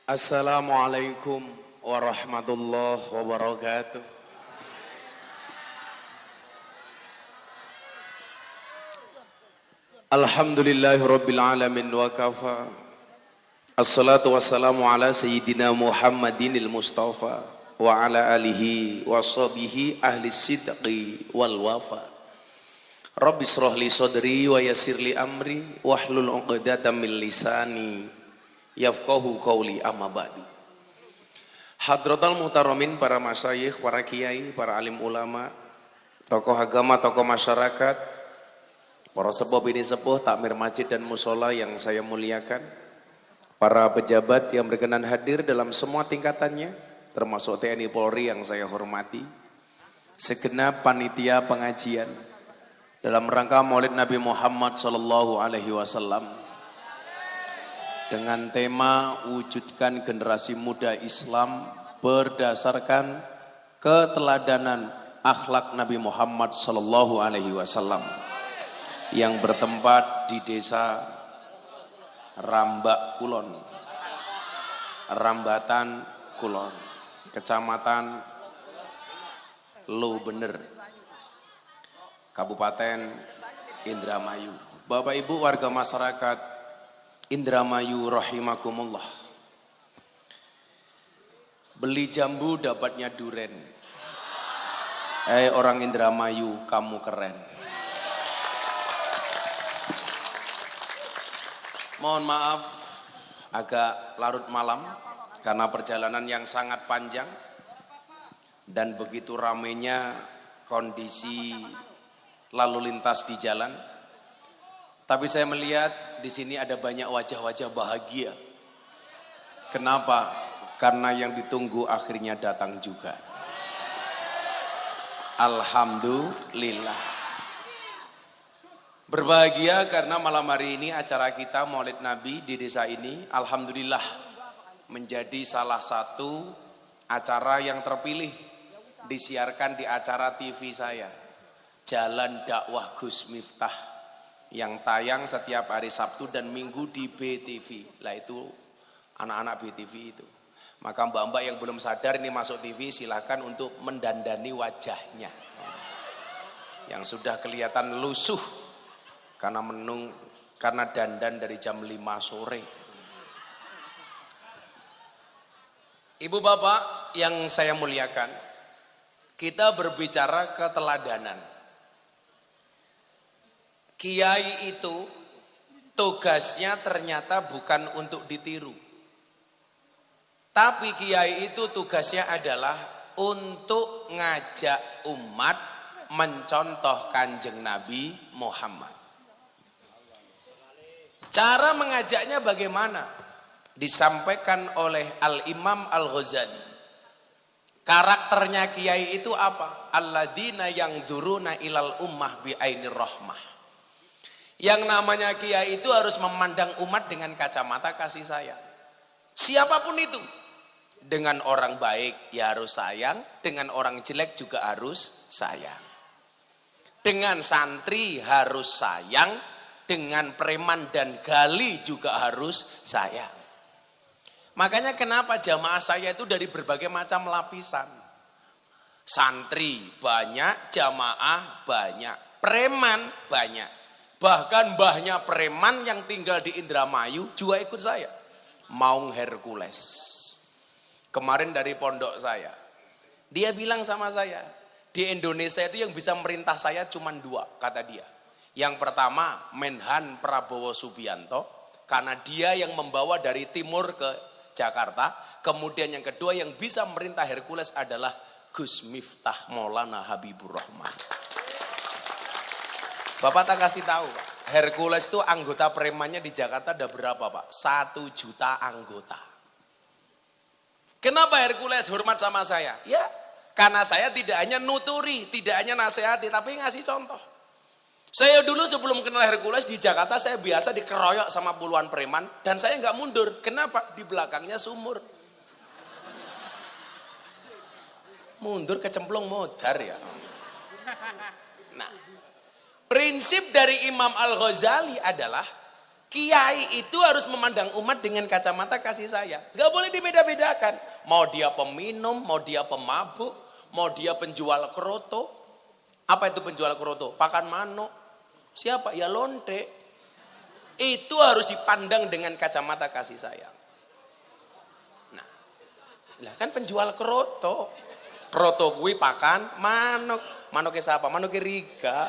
Assalamualaikum warahmatullahi wabarakatuh. Alhamdulillahi rabbil alamin wa kafa. Assalatu wassalamu ala sayyidina Muhammadinil Mustafa wa ala alihi wa sahbihi ahli sidqi wal wafa. Rabbi shrah li sadri wa yassir li amri wahlul 'uqdatam min lisani yafqahu qawli, amma ba'du. Hadratal muhtaramin, para masyayikh, para kiai, para alim ulama, tokoh agama, tokoh masyarakat, para sepuh bini sepuh, takmir masjid dan musola yang saya muliakan, para pejabat yang berkenan hadir dalam semua tingkatannya, termasuk TNI Polri yang saya hormati, segenap panitia pengajian dalam rangka Maulid Nabi Muhammad SAW dengan tema wujudkan generasi muda Islam berdasarkan keteladanan akhlak Nabi Muhammad SAW yang bertempat di desa Rambak Kulon, Rambatan Kulon, Kecamatan Lubener, Kabupaten Indramayu. Bapak Ibu warga masyarakat Indramayu rahimakumullah. Beli jambu dapatnya duren. Orang Indramayu, kamu keren. Mohon maaf agak larut malam karena perjalanan yang sangat panjang dan begitu ramainya kondisi lalu lintas di jalan. Tapi saya melihat di sini ada banyak wajah-wajah bahagia. Kenapa? Karena yang ditunggu akhirnya datang juga. Alhamdulillah. Berbahagia karena malam hari ini acara kita Maulid Nabi di desa ini, alhamdulillah, menjadi salah satu acara yang terpilih disiarkan di acara TV saya, Jalan Dakwah Gus Miftah, yang tayang setiap hari Sabtu dan Minggu di BTV. Lah itu anak-anak BTV itu. Maka mbak-mbak yang belum sadar ini masuk TV, silakan untuk mendandani wajahnya. Yang sudah kelihatan lusuh karena dandan dari jam 5 sore. Ibu bapak yang saya muliakan, kita berbicara keteladanan. Kiai itu tugasnya ternyata bukan untuk ditiru. Tapi kiai itu tugasnya adalah untuk ngajak umat mencontoh Kanjeng Nabi Muhammad. Cara mengajaknya bagaimana? Disampaikan oleh Al-Imam Al-Ghazali. Karakternya kiai itu apa? Alladzina yang duruna ilal ummah bi'ainir rahmah. Yang namanya kiai itu harus memandang umat dengan kacamata kasih sayang. Siapapun itu. Dengan orang baik ya harus sayang, dengan orang jelek juga harus sayang. Dengan santri harus sayang, dengan preman dan gali juga harus sayang. Makanya kenapa jamaah saya itu dari berbagai macam lapisan. Santri banyak, jamaah banyak, preman banyak. Bahkan mbahnya preman yang tinggal di Indramayu juga ikut saya. Maung Hercules. Kemarin dari pondok saya. Dia bilang sama saya, di Indonesia itu yang bisa merintah saya cuma 2, kata dia. Yang pertama Menhan Prabowo Subianto, karena dia yang membawa dari timur ke Jakarta. Kemudian yang kedua yang bisa merintah Hercules adalah Gus Miftah Maulana Habibur Rahman. Bapak tak kasih tahu, Pak. Hercules itu anggota premannya di Jakarta ada berapa, Pak? 1 juta anggota. Kenapa Hercules hormat sama saya? Ya, karena saya tidak hanya nuturi, tidak hanya nasihati, tapi ngasih contoh. Saya dulu sebelum kenal Hercules di Jakarta, saya biasa dikeroyok sama puluhan preman, dan saya nggak mundur. Kenapa? Di belakangnya sumur. Mundur kecemplung modar ya. Nah, prinsip dari Imam Al-Ghazali adalah Kiai itu harus memandang umat dengan kacamata kasih sayang. Gak boleh dibeda-bedakan. Mau dia peminum, mau dia pemabuk, mau dia penjual keroto. Apa itu penjual keroto? Pakan manuk. Siapa? Ya lonte. Itu harus dipandang dengan kacamata kasih sayang. Nah, kan penjual keroto. Keroto gue pakan manuk. Manuknya siapa? Manuknya Riga.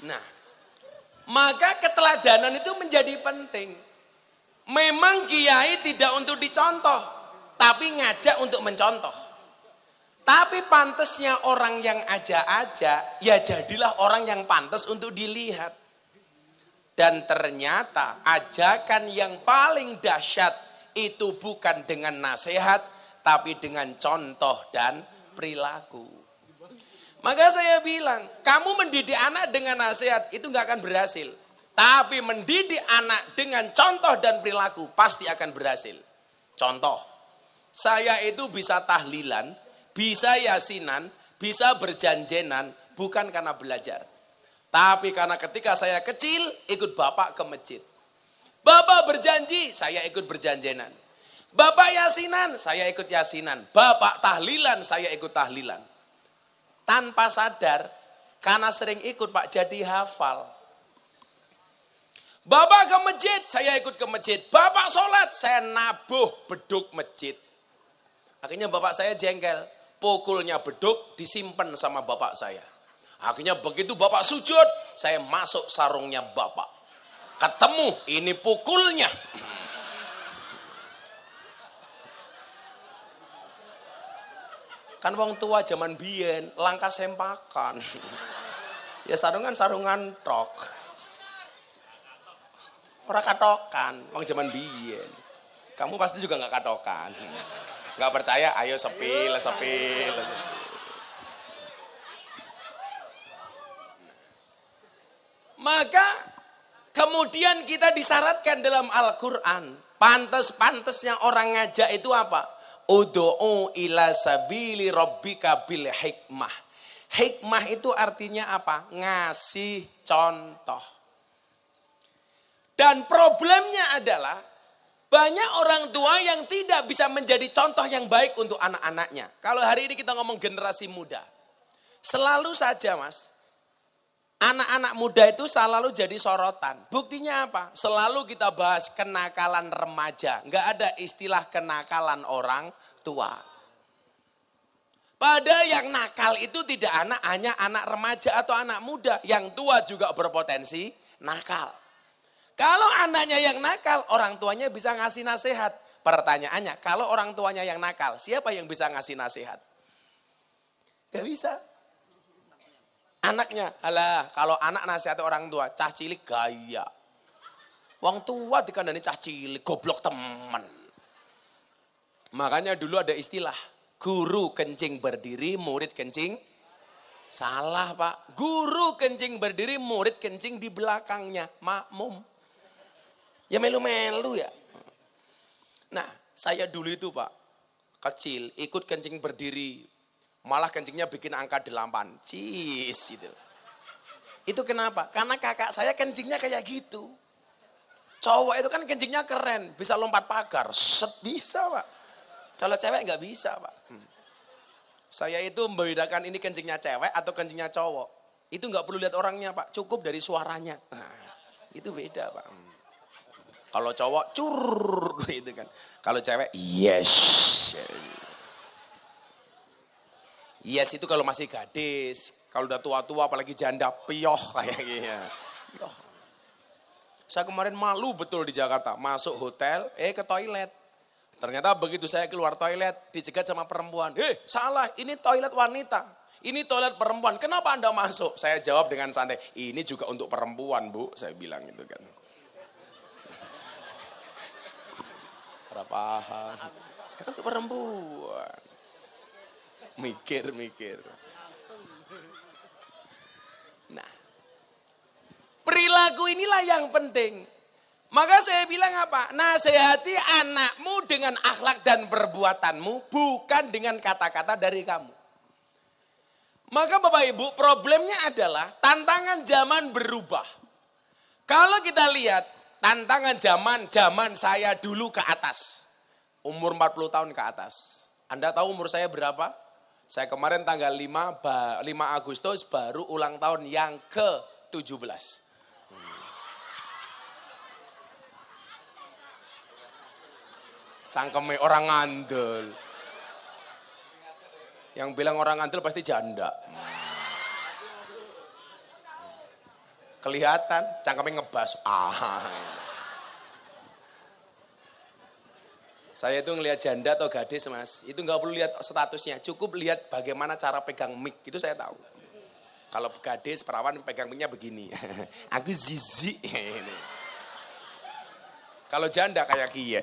Nah, maka keteladanan itu menjadi penting. Memang kiai tidak untuk dicontoh, tapi ngajak untuk mencontoh. Tapi pantasnya orang yang aja-aja, ya jadilah orang yang pantas untuk dilihat. Dan ternyata ajakan yang paling dahsyat itu bukan dengan nasihat, tapi dengan contoh dan perilaku. Maka saya bilang, kamu mendidik anak dengan nasihat itu nggak akan berhasil. Tapi mendidik anak dengan contoh dan perilaku pasti akan berhasil. Contoh, saya itu bisa tahlilan, bisa yasinan, bisa berjanjenan, bukan karena belajar. Tapi karena ketika saya kecil, ikut bapak ke masjid. Bapak berjanji, saya ikut berjanjenan. Bapak yasinan, saya ikut yasinan. Bapak tahlilan, saya ikut tahlilan. Tanpa sadar, karena sering ikut Pak jadi hafal. Bapak ke masjid, saya ikut ke masjid. Bapak sholat, saya nabuh beduk masjid. Akhirnya bapak saya jengkel. Pukulnya beduk disimpan sama bapak saya. Akhirnya begitu bapak sujud, saya masuk sarungnya bapak. Ketemu, ini pukulnya. Kan wong tua zaman biyen langkah sempakan. Ya sarungan tok. Ora katokan, wong zaman biyen. Kamu pasti juga nggak katokan. Nggak percaya? Ayo sepil. Maka kemudian kita disyaratkan dalam Al-Quran. Pantes-pantesnya orang ngajak itu apa? Udu'u ila sabili rabbika bil hikmah. Hikmah itu artinya apa? Ngasih contoh. Dan problemnya adalah banyak orang tua yang tidak bisa menjadi contoh yang baik untuk anak-anaknya. Kalau hari ini kita ngomong generasi muda. Selalu saja mas, anak-anak muda itu selalu jadi sorotan. Buktinya apa? Selalu kita bahas kenakalan remaja. Nggak ada istilah kenakalan orang tua. Padahal yang nakal itu tidak hanya anak remaja atau anak muda. Yang tua juga berpotensi nakal. Kalau anaknya yang nakal, orang tuanya bisa ngasih nasihat. Pertanyaannya, kalau orang tuanya yang nakal, siapa yang bisa ngasih nasihat? Gak bisa. Anaknya, alah kalau anak nasihat orang tua, cah cilik gaya. Wong tua dikandani cah cilik, goblok temen. Makanya dulu ada istilah, guru kencing berdiri, murid kencing. Salah pak, guru kencing berdiri, murid kencing di belakangnya, makmum. Ya melu-melu ya. Nah, saya dulu itu Pak, kecil, ikut kencing berdiri. Malah kencingnya bikin angka 8. Cis itu. Itu kenapa? Karena kakak saya kencingnya kayak gitu. Cowok itu kan kencingnya keren, bisa lompat pagar. Set bisa Pak. Kalau cewek nggak bisa Pak. Saya itu membedakan ini kencingnya cewek atau kencingnya cowok. Itu nggak perlu lihat orangnya Pak, cukup dari suaranya. Nah, itu beda Pak. Kalau cowok cur gitu kan. Kalau cewek yes. Yes itu kalau masih gadis. Kalau udah tua-tua apalagi janda pioh kayak gitu. Saya kemarin malu betul di Jakarta. Masuk hotel, ke toilet. Ternyata begitu saya keluar toilet dicegat sama perempuan. Salah, ini toilet wanita. Ini toilet perempuan. Kenapa Anda masuk? Saya jawab dengan santai. Ini juga untuk perempuan, Bu. Saya bilang gitu kan. Paham. Ya kan untuk perempuan. Mikir. Nah, perilaku inilah yang penting. Maka saya bilang apa? Nasihati anakmu dengan akhlak dan perbuatanmu, bukan dengan kata-kata dari kamu. Maka Bapak Ibu, problemnya adalah tantangan zaman berubah. Kalau kita lihat tantangan zaman saya dulu ke atas. Umur 40 tahun ke atas. Anda tahu umur saya berapa? Saya kemarin tanggal 5 Agustus baru ulang tahun yang ke-17. Cangkeme orang ngandel. Yang bilang orang ngandel pasti janda. Kelihatan, cangkeme ngebas. Saya itu ngelihat janda atau gadis mas, itu nggak perlu lihat statusnya, cukup lihat bagaimana cara pegang mic, itu saya tahu. Kalau gadis, perawan pegang mic-nya begini. Aku zizi. Kalau janda kayak kie.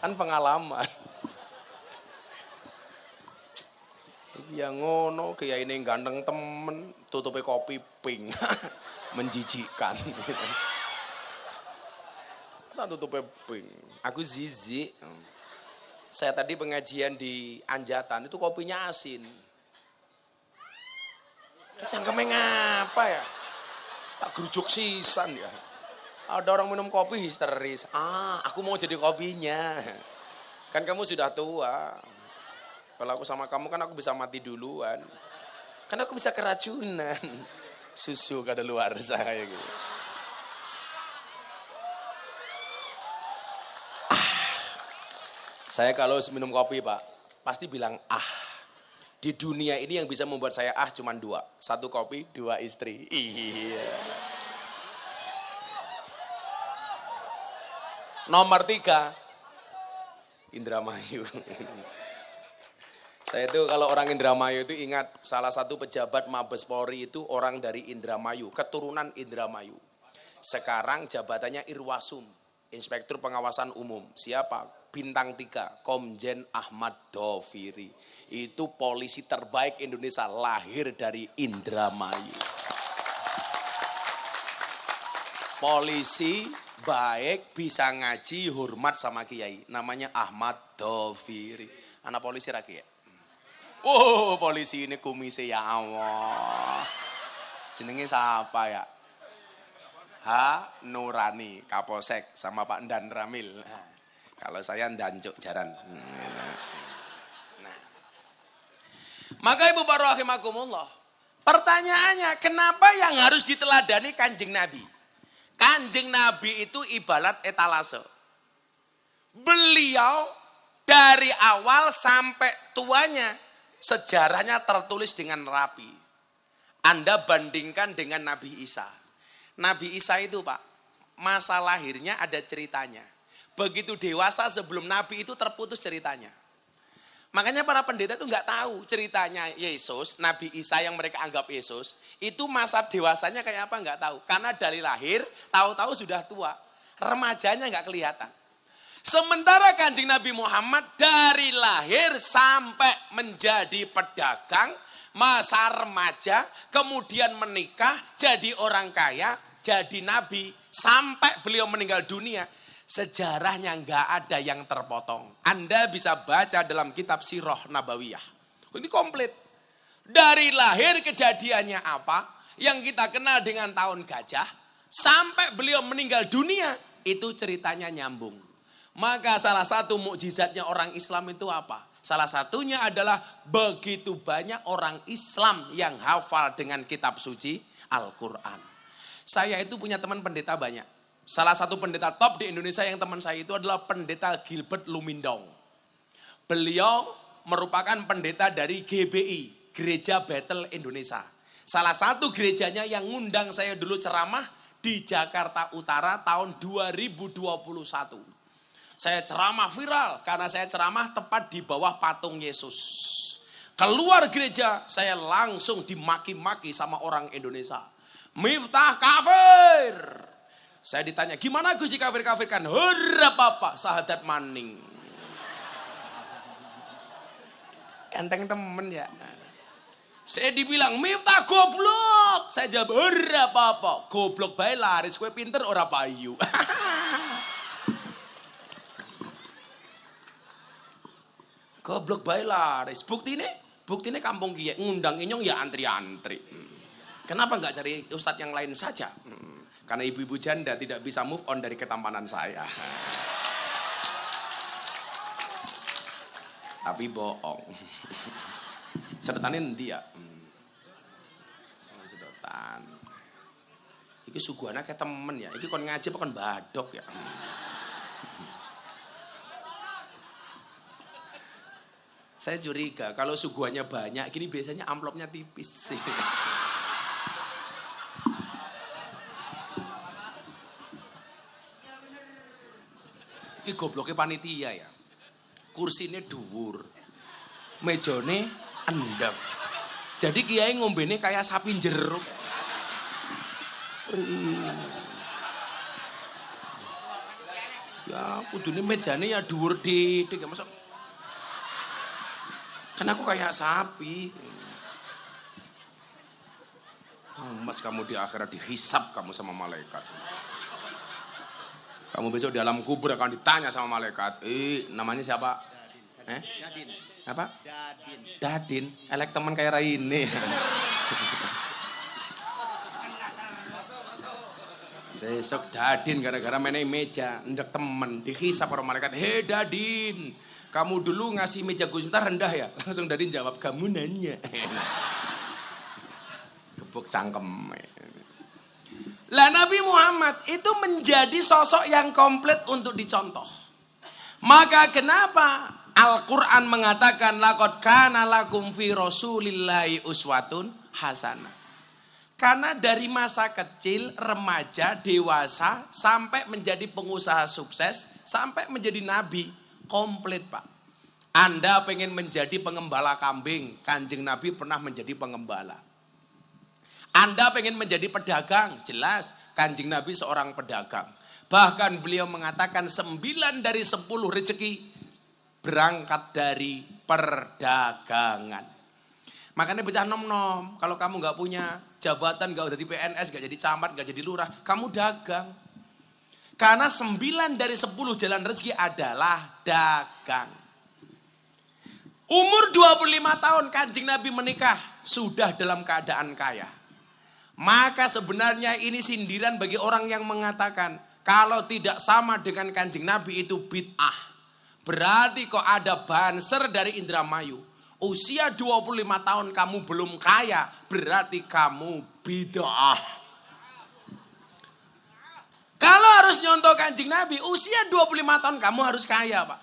Kan pengalaman. Yang ngono kayak ini ganteng temen tutupnya kopi pink. Menjijikkan. Masa tutupnya pink? Aku zizi. Saya tadi pengajian di Anjatan itu kopinya asin. Cangkemnya ngapa ya? Tak gerujuk sisan ya. Ada orang minum kopi histeris. Aku mau jadi kopinya. Kan kamu sudah tua. Kalau aku sama kamu kan aku bisa mati duluan. Kan aku bisa keracunan. Susu kada luar saya gitu. Saya kalau minum kopi pak, pasti bilang Di dunia ini yang bisa membuat saya cuma 2. 1 kopi, 2 istri. Iya. Nomor 3, Indramayu. Saya itu kalau orang Indramayu itu ingat salah satu pejabat Mabes Polri itu orang dari Indramayu, keturunan Indramayu. Sekarang jabatannya Irwasum, Inspektur Pengawasan Umum. Siapa? Bintang 3, Komjen Ahmad Doviri. Itu polisi terbaik Indonesia, lahir dari Indramayu. Polisi baik, bisa ngaji, hormat sama kiai. Namanya Ahmad Doviri. Anak polisi rakyat. Polisi ini kumise ya Allah. Jenenge siapa ya? Nurani, Kapolsek sama Pak Ndan Ramil. Kalau saya Ndancuk Jaran. Nah. Maka Ibu Bapak rahimakumullah. Pertanyaannya, kenapa yang harus diteladani Kanjeng Nabi? Kanjeng Nabi itu ibarat etalase. Beliau dari awal sampai tuanya sejarahnya tertulis dengan rapi. Anda bandingkan dengan Nabi Isa. Nabi Isa itu Pak, masa lahirnya ada ceritanya. Begitu dewasa sebelum Nabi itu terputus ceritanya. Makanya para pendeta itu nggak tahu ceritanya Yesus, Nabi Isa yang mereka anggap Yesus, itu masa dewasanya kayak apa nggak tahu. Karena dari lahir, tahu-tahu sudah tua, remajanya nggak kelihatan. Sementara Kanjeng Nabi Muhammad dari lahir sampai menjadi pedagang, masa remaja, kemudian menikah, jadi orang kaya, jadi nabi, sampai beliau meninggal dunia. Sejarahnya nggak ada yang terpotong. Anda bisa baca dalam kitab Sirah Nabawiyah. Ini komplit. Dari lahir kejadiannya apa, yang kita kenal dengan tahun gajah, sampai beliau meninggal dunia, itu ceritanya nyambung. Maka salah satu mukjizatnya orang Islam itu apa? Salah satunya adalah begitu banyak orang Islam yang hafal dengan kitab suci Al-Quran. Saya itu punya teman pendeta banyak. Salah satu pendeta top di Indonesia yang teman saya itu adalah pendeta Gilbert Lumindong. Beliau merupakan pendeta dari GBI, Gereja Bethel Indonesia. Salah satu gerejanya yang ngundang saya dulu ceramah di Jakarta Utara tahun 2021. Saya ceramah viral karena saya ceramah tepat di bawah patung Yesus. Keluar gereja saya langsung dimaki-maki sama orang Indonesia. Miftah kafir. Saya ditanya, gimana Gus dikafir-kafirkan? Hurra papa, sahadat maning. Enteng temen ya. Saya dibilang, Miftah goblok. Saya jawab, hurra papa. Goblok bae laris, kue pinter ora payu. Goblok bae laris. Buktine kampung kiye ngundang inyong ya antri-antri. Kenapa enggak cari ustadz yang lain saja? Karena ibu-ibu janda tidak bisa move on dari ketampanan saya. Tapi bohong. Sedotannya endi ya? Sedotan. Iki suguhana kayak temen ya. Iki kon ngaji apa kon badok ya? Saya curiga kalau suguhannya banyak, gini biasanya amplopnya tipis sih. Ini gobloknya panitia ya. Kursinya dhuwur. Mejone endep. Jadi kiai ngombene kayak sapi jeruk. Ya, kudune mejane ya dhuwur didik, masa. Kan aku kayak sapi. Mas, kamu di akhirat dihisap kamu sama malaikat. Kamu besok di alam kubur akan ditanya sama malaikat. Namanya siapa? Dadin. Apa? Dadin. Dadin. Elek teman kayak Raine. Sesok Dadin gara-gara main meja, ndek temen, dihisap orang malaikat. Hei Dadin, kamu dulu ngasih meja gue sebentar rendah ya? Langsung Dadin jawab, kamu nanya. Gebuk cangkem. Lah Nabi Muhammad itu menjadi sosok yang komplit untuk dicontoh. Maka kenapa Al-Quran mengatakan laqad kana lakum fi rasulillahi uswatun hasanah. Karena dari masa kecil, remaja, dewasa, sampai menjadi pengusaha sukses, sampai menjadi nabi, komplit Pak. Anda pengen menjadi pengembala kambing, Kanjeng Nabi pernah menjadi pengembala. Anda pengen menjadi pedagang, jelas Kanjeng Nabi seorang pedagang. Bahkan beliau mengatakan 9 dari 10 rezeki berangkat dari perdagangan. Makanya bocah nom-nom, kalau kamu gak punya jabatan, gak udah di PNS, gak jadi camat, gak jadi lurah, kamu dagang. Karena 9 dari 10 jalan rezeki adalah dagang. Umur 25 tahun Kanjeng Nabi menikah, sudah dalam keadaan kaya. Maka sebenarnya ini sindiran bagi orang yang mengatakan kalau tidak sama dengan Kanjeng Nabi itu bid'ah. Berarti kok ada banser dari Indramayu. Usia 25 tahun kamu belum kaya, berarti kamu bid'ah. Kalau harus nyontoh Kanjeng Nabi, usia 25 tahun kamu harus kaya Pak.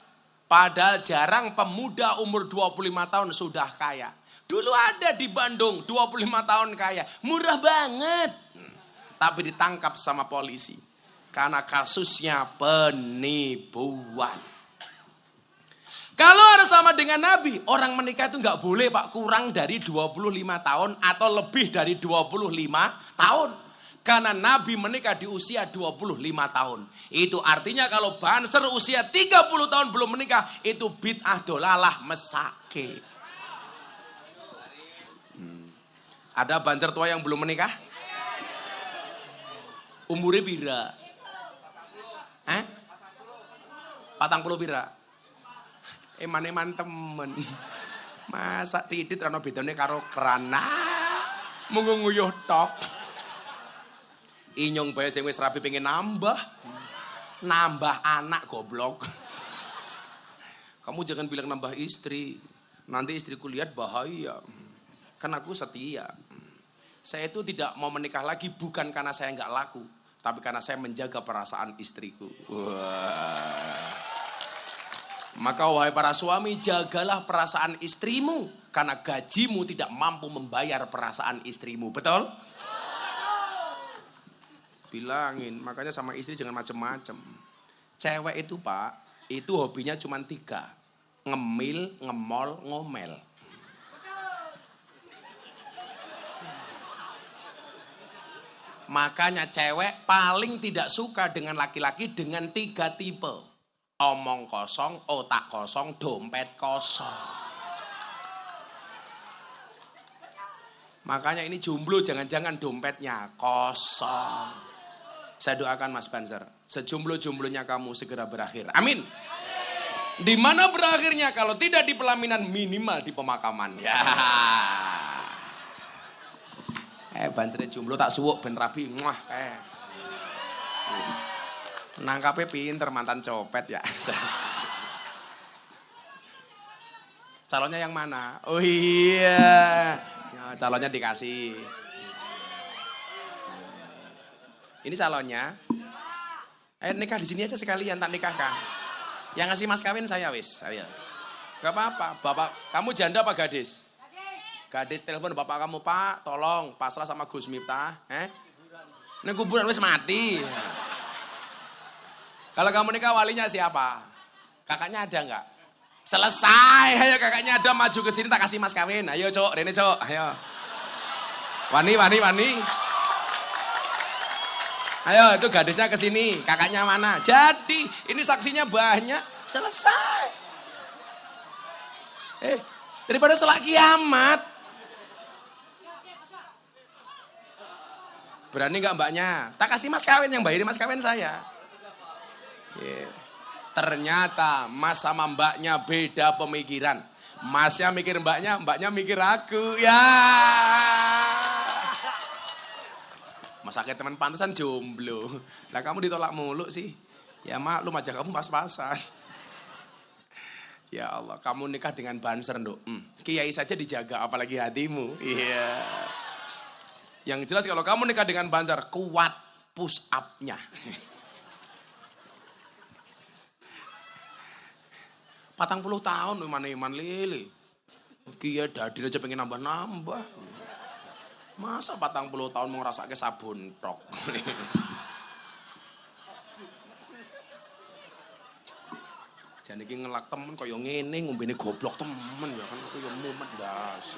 Padahal jarang pemuda umur 25 tahun sudah kaya. Dulu ada di Bandung 25 tahun kaya, murah banget. Tapi ditangkap sama polisi karena kasusnya penipuan. Kalau harus sama dengan Nabi, orang menikah itu nggak boleh Pak kurang dari 25 tahun atau lebih dari 25 tahun. Karena Nabi menikah di usia 25 tahun. Itu artinya kalau banser usia 30 tahun belum menikah, itu bid'ah dolalah mesake. Ada banser tua yang belum menikah? Umurnya pira? 40 pira? Eman-eman temen. Masa titit ana bedane karo kerana. Mung nguyuh tok. Inyong bae sing wis rapi pengen nambah. Nambah anak goblok. Kamu jangan bilang nambah istri. Nanti istriku lihat bahaya. Kan aku setia. Saya itu tidak mau menikah lagi bukan karena saya nggak laku, tapi karena saya menjaga perasaan istriku. Wah. Maka wahai para suami, jagalah perasaan istrimu karena gajimu tidak mampu membayar perasaan istrimu. Betul? Bilangin, makanya sama istri jangan macem-macem. Cewek itu Pak, itu hobinya cuma 3. Ngemil, ngemol, ngomel. Makanya cewek paling tidak suka dengan laki-laki dengan 3 tipe. Omong kosong, otak kosong, dompet kosong. Makanya ini jomblo jangan-jangan dompetnya kosong. Saya doakan Mas Banser, sejomblo-jomblonya kamu segera berakhir. Amin. Di mana berakhirnya kalau tidak di pelaminan, minimal di pemakaman. Ya. Banser jomblo tak suwuk ben rabi. Nangkapnya pinter mantan copet ya. Calonnya yang mana? Oh iya. Ya, calonnya dikasih. Ini calonnya. Nikah di sini aja sekalian, tak nikahkan. Yang ngasih mas kawin saya wis. Ayo. Gak apa-apa. Bapak, kamu janda apa gadis? Gadis telepon bapak kamu, Pak, tolong pasrah sama Gus Miftah. Ini kuburan wis mati. Kalau kamu nikah walinya siapa? Kakaknya ada nggak? Selesai, ayo kakaknya ada maju ke sini tak kasih mas kawin. Ayo cok, Rene cok, ayo. Wani. Ayo itu gadisnya ke sini, kakaknya mana? Jadi ini saksinya banyak, selesai. Daripada selak kiamat. Berani nggak mbaknya? Tak kasih mas kawin, yang bayarin mas kawin saya. Yeah. Ternyata mas sama mbaknya beda pemikiran. Masnya mikir mbaknya mikir aku. Ya. Mas sakit teman pantesan jomblo. Lah kamu ditolak mulu sih. Ya maklum aja kamu pas-pasan. Ya Allah, kamu nikah dengan banser, Nduk. Kiai saja dijaga apalagi hatimu. Iya. Yang jelas kalau kamu nikah dengan banser, kuat push up-nya. 40 tahun iman lili. Kiai dadi aja pengen nambah-nambah. Masa 40 tahun mau ngerasake sabun tok. Jane iki ngelak temen kaya ngene ngombene goblok temen ya kan kaya mumet ndas.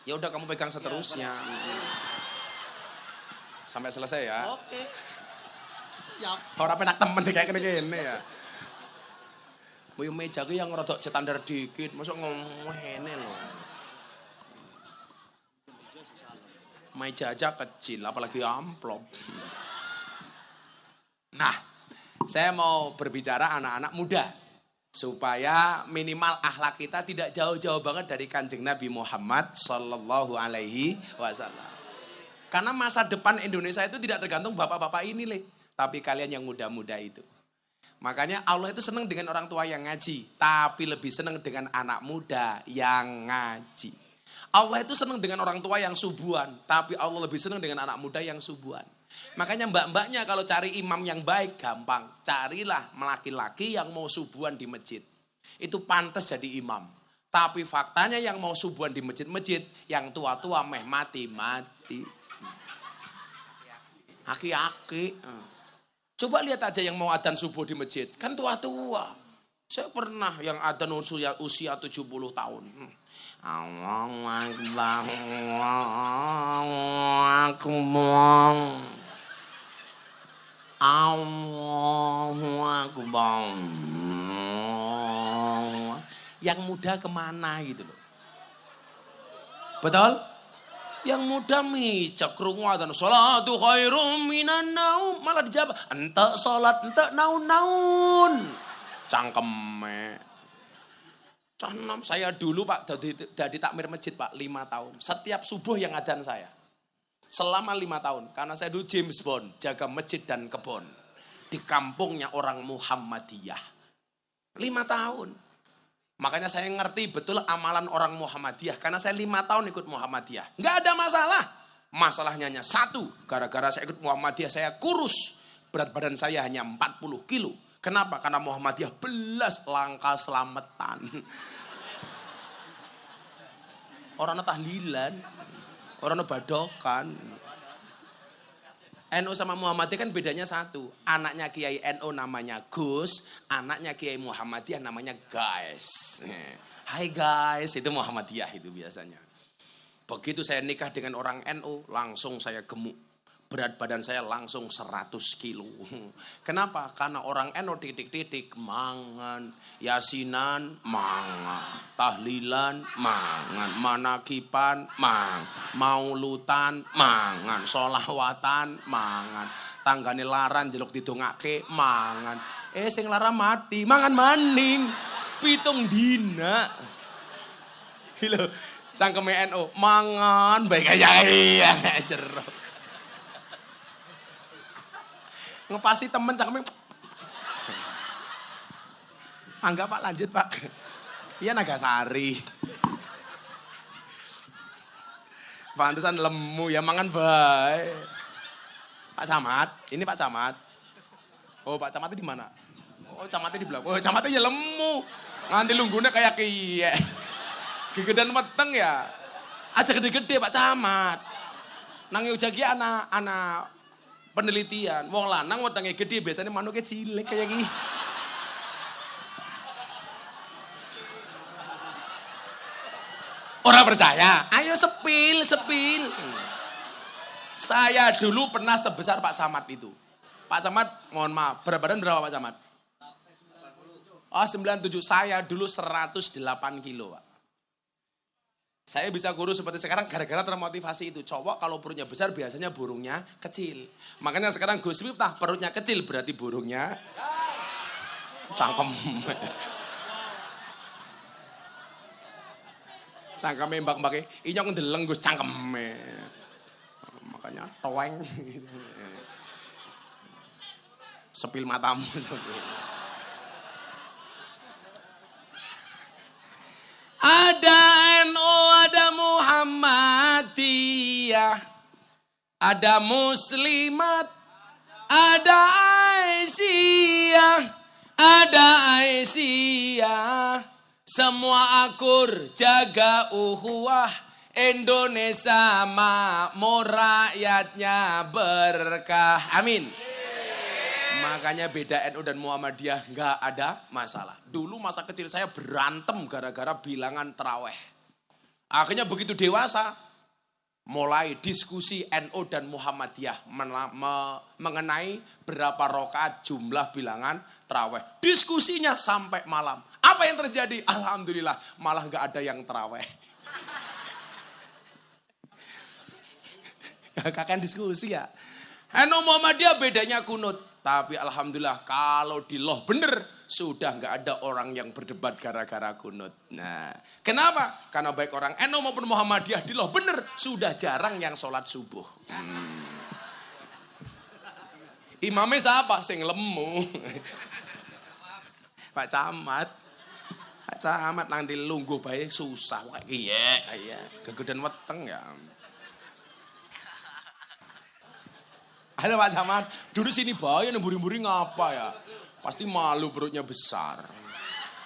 Ya udah kamu pegang seterusnya. Sampai selesai ya. Oke. Siap. Ora penak temen kayak kene-kene ya. Kowe meja ki yang rodok standar dikit, mosok ngene lho. Meja aja kecil, apalagi amplop. Nah, saya mau berbicara anak-anak muda. Supaya minimal akhlak kita tidak jauh-jauh banget dari Kanjeng Nabi Muhammad Sallallahu Alaihi Wasallam. Karena masa depan Indonesia itu tidak tergantung bapak-bapak ini, tapi kalian yang muda-muda itu. Makanya Allah itu senang dengan orang tua yang ngaji, tapi lebih senang dengan anak muda yang ngaji. Allah itu senang dengan orang tua yang subuhan, tapi Allah lebih senang dengan anak muda yang subuhan. Makanya mbak-mbaknya kalau cari imam yang baik gampang. Carilah laki-laki yang mau subuhan di masjid. Itu pantas jadi imam. Tapi faktanya yang mau subuhan di masjid-masjid, yang tua-tua meh mati-mati. Aki-aki. Coba lihat aja yang mau adzan subuh di masjid. Kan tua-tua. Saya pernah yang adzan usia 70 tahun. Allahu Akbar. Allahu Akbar. Yang muda kemana gitu loh. Betul? Yang muda micak krungu adzan sholatu khairum minan naum, malah dijawab ente salat ente naun-naun. Cangkeme. Canam saya dulu Pak dari takmir masjid Pak 5 tahun. Setiap subuh yang adzan saya. Selama 5 tahun. Karena saya dulu James Bond, jaga masjid dan kebon. Di kampungnya orang Muhammadiyah. 5 tahun. Makanya saya ngerti betul amalan orang Muhammadiyah. Karena saya 5 tahun ikut Muhammadiyah. Nggak ada masalah. Masalahnya hanya satu. Gara-gara saya ikut Muhammadiyah saya kurus. Berat badan saya hanya 40 kilo. Kenapa? Karena Muhammadiyah belas langkah selamatan. Orang tahlilan. Orang badokan. NU sama Muhammadiyah kan bedanya satu. Anaknya Kiai NU namanya Gus, anaknya Kiai Muhammadiyah namanya Guys. Hai guys, itu Muhammadiyah itu biasanya. Begitu saya nikah dengan orang NU, langsung saya gemuk. Berat badan saya langsung 100 kilo. Kenapa? Karena orang NU titik-titik mangan, yasinan mangan, tahlilan mangan, manakipan mangan, maulutan mangan, sholawatan mangan, tanggane laran jeluk didongake mangan. Sing lara mati mangan maning, 7 dina. Lho, cangkeme NU mangan baik aja ya jeruk. Ngepasi temen cangkeme. Angga Pak, lanjut Pak. Iya Nagasari. Pantesan lemu ya mangan bae. Pak Camat, ini Pak Camat. Oh Pak Camatnya di mana? Oh Camatnya di belakang. Oh Camatnya ya lemu. Nganti lunggune kayak kiye. Gegedan weteng ya. Aja gede-gede Pak Camat. Nang Yogyakarta anak penelitian. Wong lanang wetenge gede biasanya manuknya cilik kayak gini. Orang percaya? Ayo sepil. Saya dulu pernah sebesar Pak Camat itu. Pak Camat, mohon maaf, berat badan berapa Pak Camat? Oh 97, saya dulu 108 kilo Pak. Saya bisa kurus seperti sekarang gara-gara termotivasi itu. Cowok kalau perutnya besar biasanya burungnya kecil. Makanya sekarang Gus Miftah perutnya kecil berarti burungnya cangkem. Cangkeme mbak-mbake, inyong ndeleng Gus cangkeme. Makanya toeng. Sepil matamu sepil. Ada NU, ada Muhammadiyah, ada Muslimat, ada Aisyah, semua akur jaga uhuwah, Indonesia makmur rakyatnya berkah. Amin. Makanya beda NU dan Muhammadiyah nggak ada masalah. Dulu masa kecil saya berantem gara-gara bilangan taraweh. Akhirnya begitu dewasa, mulai diskusi NU dan Muhammadiyah mengenai berapa rakaat jumlah bilangan taraweh. Diskusinya sampai malam. Apa yang terjadi? Alhamdulillah malah nggak ada yang taraweh. Kakak diskusi ya. NU Muhammadiyah bedanya kunut. Tapi alhamdulillah kalau di loh bener sudah nggak ada orang yang berdebat gara-gara kunut. Nah, kenapa? Karena baik orang NU maupun Muhammadiyah di loh bener sudah jarang yang sholat subuh. Imamnya siapa? Sing lemu. Pak Camat. Pak Camat nanti lungguh baik susah kayak iya. Kegedean weteng ya. Halo Pak Camat, duduk sini bahaya nemburi-nemburi ngapa ya? Pasti malu perutnya besar.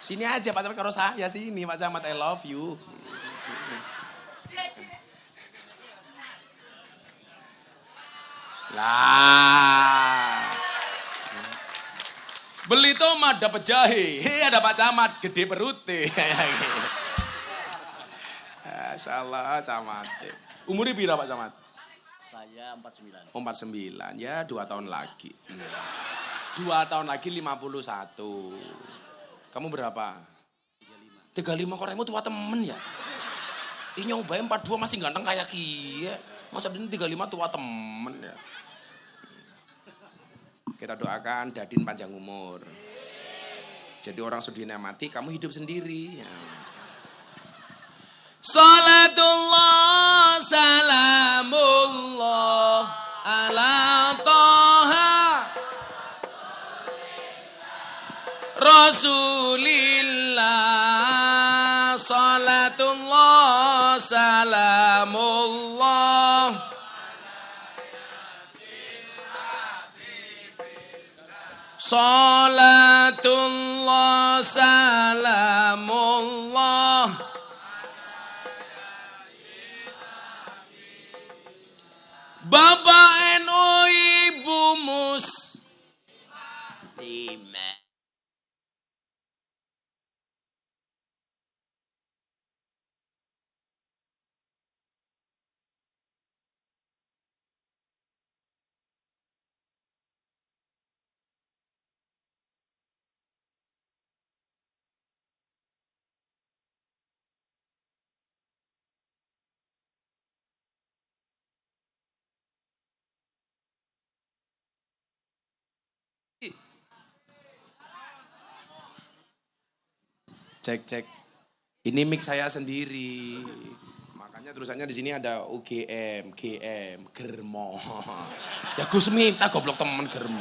Sini aja Pak Camat kalau saya sini Pak Camat, I love you. Lah. Beli tomat dapat jahe. Ada Pak Camat gede perutnya. Salah Camat. Umurnya pira Pak Camat? Saya 49. 49, ya 2 tahun lagi. 2 tahun lagi 51. Kamu berapa? 35 kok remu tua temen ya? Ini nyobain 42 masih ganteng kayak kia. Masa ini 35 tua temen ya? Kita doakan Dadin panjang umur. Jadi orang sudah mati, kamu hidup sendiri. Ya. Salatullah salamullah ala toha Rasulillah. Salatullah salamullah Salatullah salamullah Bapak NU Ibu Muslimah. Cek. Ini mic saya sendiri. Makanya Tulisannya di sini ada UGM, GM, Germo. Ya Gus Miftah goblok temen Germo.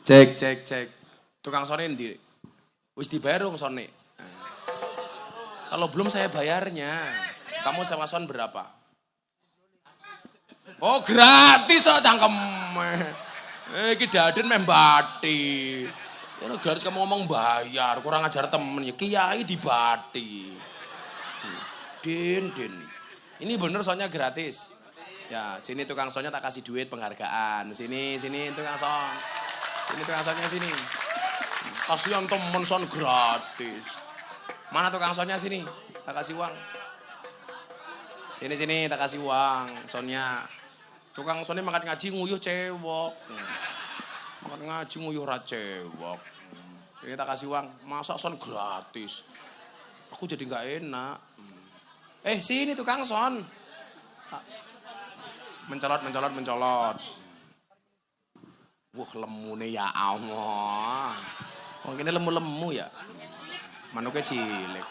Cek. Tukang sone ndi? Wis dibayar dong sone. Kalau belum saya bayarnya. Kamu sewa son berapa? Oh gratis kok cangkem. Iki daden membati. Ya gratis kamu ngomong bayar, kurang ajar temen ya. Kiai dibati. Din. Ini bener sonnya gratis. Ya, sini tukang sonnya tak kasih duit penghargaan. Sini tukang son. Sini tukang sonnya sini. Kasihan temen son gratis. Mana tukang sonnya sini? Tak kasih uang. Sini tak kasih uang sonnya. Tukang sonnya makan ngaji nguyuh cewek. Makan ngaji nguyuh ra cewek. Ini tak kasih uang. Masa son gratis? Aku jadi nggak enak. Sini tukang son. Mencolot. Wah lemune ya Allah. Mungkin lemu ya. Manuknya cilik.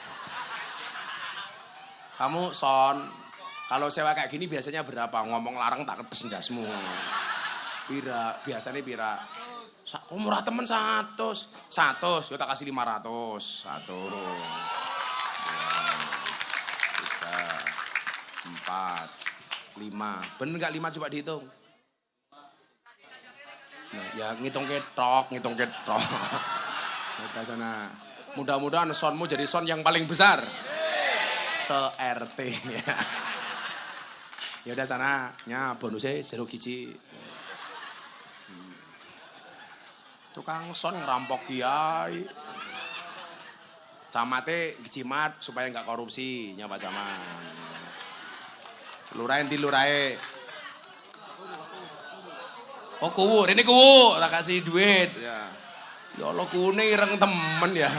Kamu son, kalau sewa kayak gini biasanya berapa? Ngomong larang tak ketes ndasmu. Biasanya pira? Murah temen 100, yo tak kasih 500. 1, 2, 3, 4, 5. Bener gak 5 coba dihitung? Nah, ya ngitung ketok. Kita sana. Mudah-mudahan sonmu jadi son yang paling besar. Se-RT. Ya udah sana, nya bonusnya 0 gizi. Tukang son ngerampok kiai. Camate jimat supaya nggak korupsi, nya Pak Camat. Lurahe ndi lurahe? Oh kuwu, ini kuwu, tak kasih duit. Ya Allah kuwune ireng temen ya.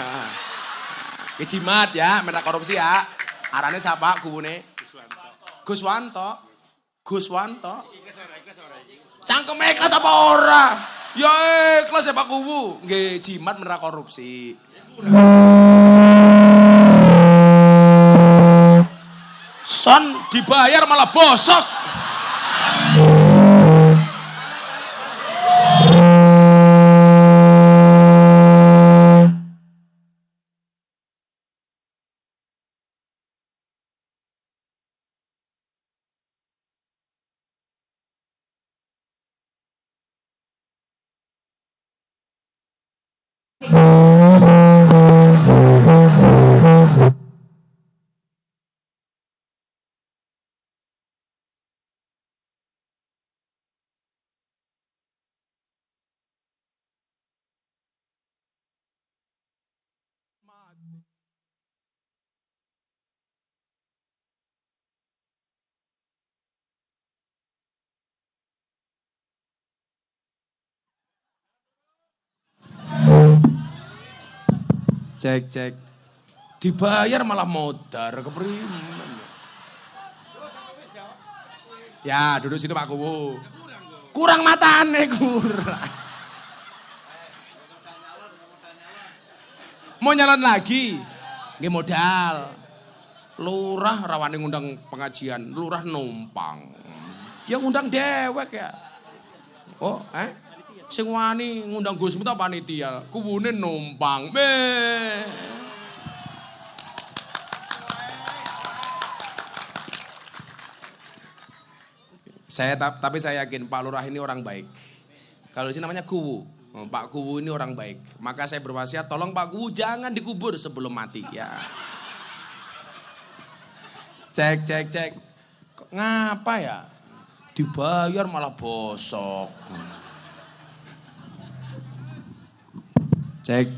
Jimat ya, mendak korupsi ya. Arane siapa kuwune? Guswanto. Cangkem ikhlas apa ora? Ya ikhlas ya Pak Kuwu. Nggih jimat mendak korupsi. Son dibayar malah bosok. Cek. Dibayar malah modar keprimen. Ya, duduk situ Pak Kuwu. Kurang matane kurang. Mau nyalon lagi? Nggih modal. Lurah rawani ngundang pengajian, lurah numpang. Ya ngundang dewek ya. Oh, sing wani ngundang Gusmu ta panitia, kuwune numpang. Tapi saya yakin Pak Lurah ini orang baik. Kalau di sini namanya Kuwu. Pak Kuwu ini orang baik. Maka saya berwasiat tolong Pak Kuwu jangan dikubur sebelum mati ya. Cek. Ngapa ya? Dibayar malah bosok. Cek.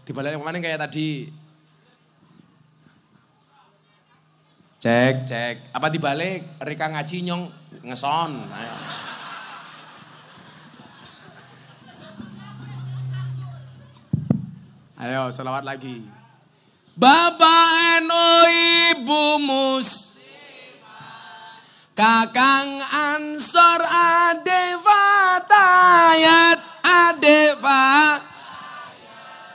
Dibalik kemana kayak tadi? Cek. Apa dibalik? Rika ngaji nyong ngeson. Ayo selawat lagi. Bapak eno ibu Kakang Ansor ade Fatayat ade Fatayat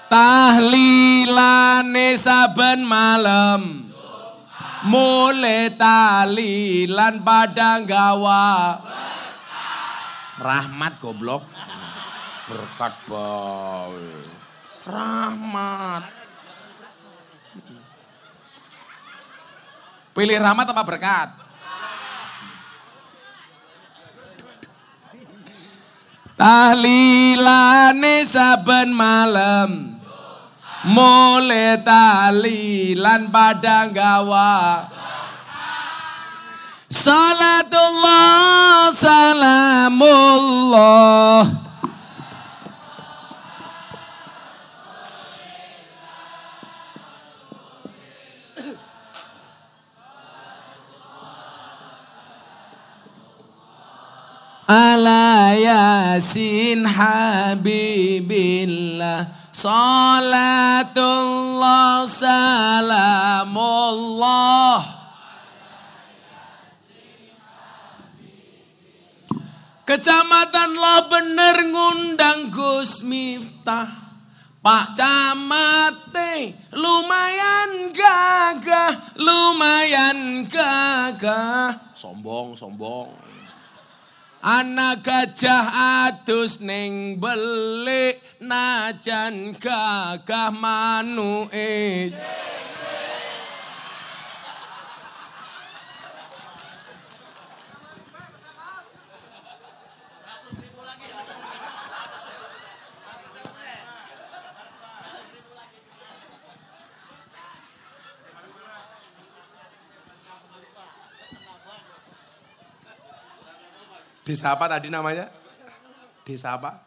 tahlilane Tahlilan saben malam mulai tahlilan pada gawa rahmat goblok berkat bae rahmat pilih rahmat apa berkat tahlilane saben malam mulai tahlilan pada gawa salatullah salamullah ala yasin habibillah salatullah salamullah Kecamatan Loh Bener ngundang Gus Miftah Pak Camate lumayan gagah sombong Anak gajah adus ning belik najan gagah manuke. Desa apa tadi namanya? Desa apa?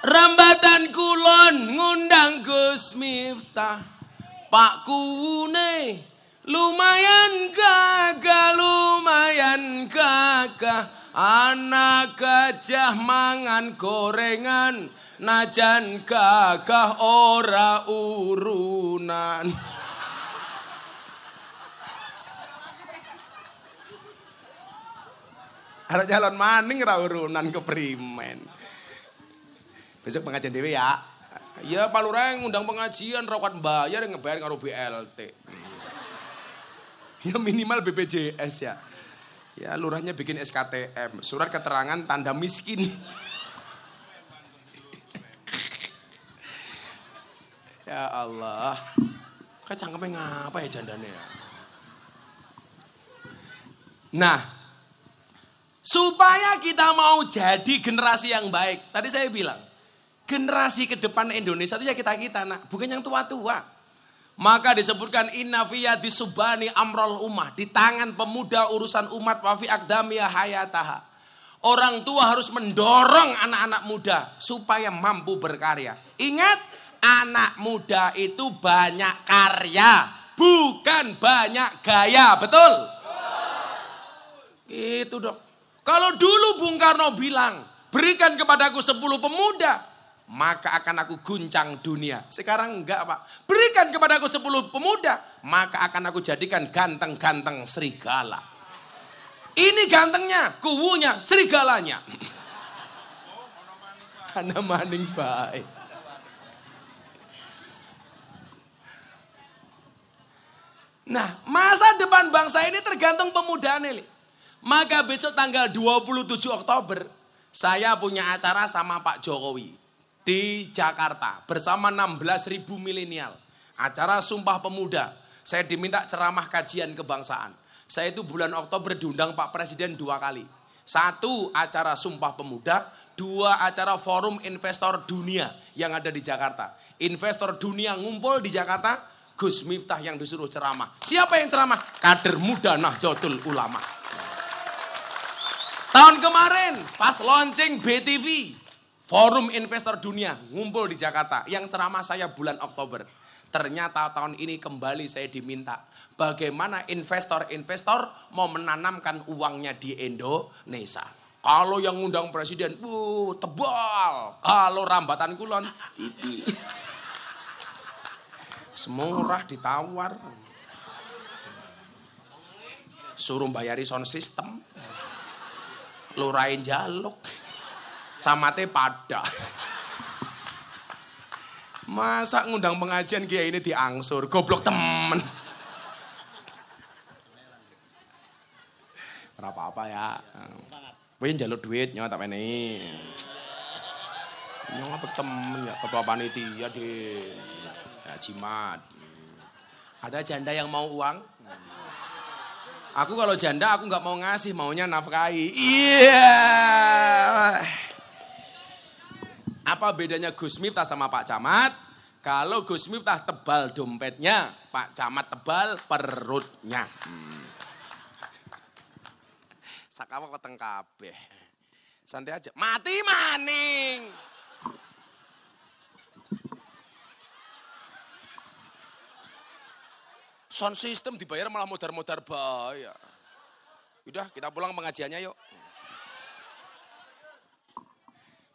Rambatan Kulon ngundang Gus Miftah. Pak Kune lumayan gagah. Anak gajah mangan gorengan. Najan gagah ora urunan. Ada jalan maning ra urunan keprimen. Besok pengajian dewe ya. Ya Pak Lurah ngundang pengajian rawat bayar yang ngebayar karo BLT. Ya minimal BPJS ya. Ya lurahnya bikin SKTM, surat keterangan tanda miskin. Ya Allah. Kecangkemnya ngapa ya jandane ya? Nah, supaya kita mau jadi generasi yang baik. Tadi saya bilang, generasi ke depan Indonesia itu ya kita-kita nak. Bukan yang tua-tua. Maka disebutkan inna fiyadi subani amrol ummah. Di tangan pemuda urusan umat wafi akdamiyah hayataha. Orang tua harus mendorong anak-anak muda supaya mampu berkarya. Ingat, anak muda itu banyak karya. Bukan banyak gaya. Betul? Gitu dong. Kalau dulu Bung Karno bilang, berikan kepadaku 10 pemuda, maka akan aku guncang dunia. Sekarang enggak Pak. Berikan kepadaku 10 pemuda, maka akan aku jadikan ganteng-ganteng serigala. Ini gantengnya, kuwunya, serigalanya. Ana maning bae. Nah, masa depan bangsa ini tergantung pemuda nih. Maka besok tanggal 27 Oktober, saya punya acara sama Pak Jokowi di Jakarta bersama 16.000 milenial. Acara Sumpah Pemuda. Saya diminta ceramah kajian kebangsaan. Saya itu bulan Oktober diundang Pak Presiden 2 kali. 1 acara Sumpah Pemuda, 2 acara Forum Investor Dunia yang ada di Jakarta. Investor dunia ngumpul di Jakarta, Gus Miftah yang disuruh ceramah. Siapa yang ceramah? Kader muda Nahdlatul Ulama. Tahun kemarin pas launching BTV, Forum Investor Dunia ngumpul di Jakarta. Yang ceramah saya bulan Oktober. Ternyata tahun ini kembali saya diminta bagaimana investor-investor mau menanamkan uangnya di Indonesia. Kalau yang ngundang presiden, tebal. Kalau Rambatan Kulon, tipis. Semurah ditawar. Suruh bayari sound system. Lurain jaluk, camate pada. Masa ngundang pengajian kiai ini diangsur, goblok temen. Ora apa-apa ya. Kowe njaluk duit nyo tak menehi. Nyo apa temen ya ketua panitia Din. Ya jimat. Ada janda yang mau uang? Aku kalau janda aku nggak mau ngasih, maunya nafkahi. Iya. Apa bedanya Gus Miftah sama Pak Camat? Kalau Gus Miftah tebal dompetnya, Pak Camat tebal perutnya. Sakawa weteng kabeh. Santai aja. Mati maning. Sound system dibayar malah modar-modar bayar. Udah, kita pulang pengajiannya yuk.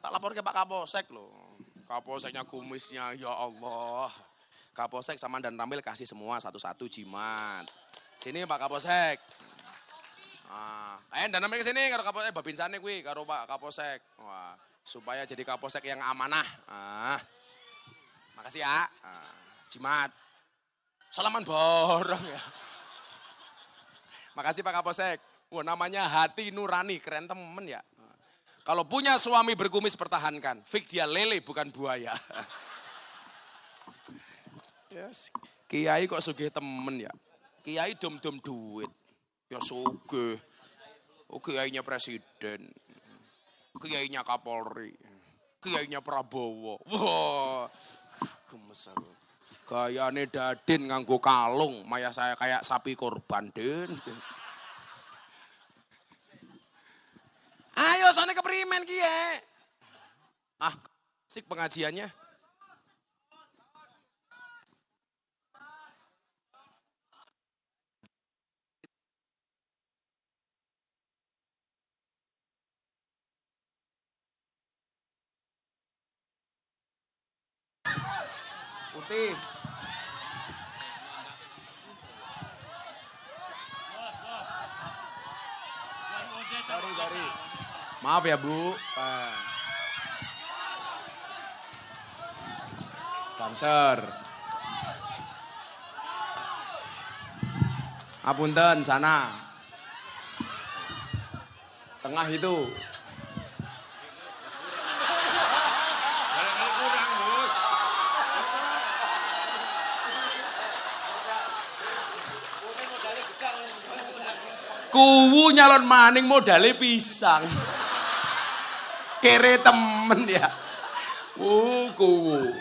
Tak lapor ke Pak Kapolsek loh. Kapolseknya kumisnya, ya Allah. Kapolsek sama Dan Ramil kasih semua satu-satu jimat. Sini Pak Kapolsek. Ayo Dan Ramil ke sini karo Kapolsek babinsane kuwi karo Pak Kapolsek. Wah, supaya jadi Kapolsek yang amanah. Makasih ya. Jimat. Salaman borong ya. Makasih Pak Kapolsek. Wah, namanya Hati Nurani, keren temen ya. Kalau punya suami berkumis pertahankan. Fik dia lele bukan buaya. Yes. Kiai kok sugih temen ya. Kiai dom-dom duit. Ya sugih. Oh, kiainya presiden. Kiainya Kapolri. Kiainya Prabowo. Wah. Gemes aku. Gayane Dadin nganggo kalung. Maya saya kayak sapi korban, Den. Ayo soalnya keprimen kie. Sik pengajiannya. Putih. Sorry. Maaf ya Bu. Banser. Apunten sana. Tengah itu. Kuwu nyalon maning modale pisang. Kere temen ya. Kuwu.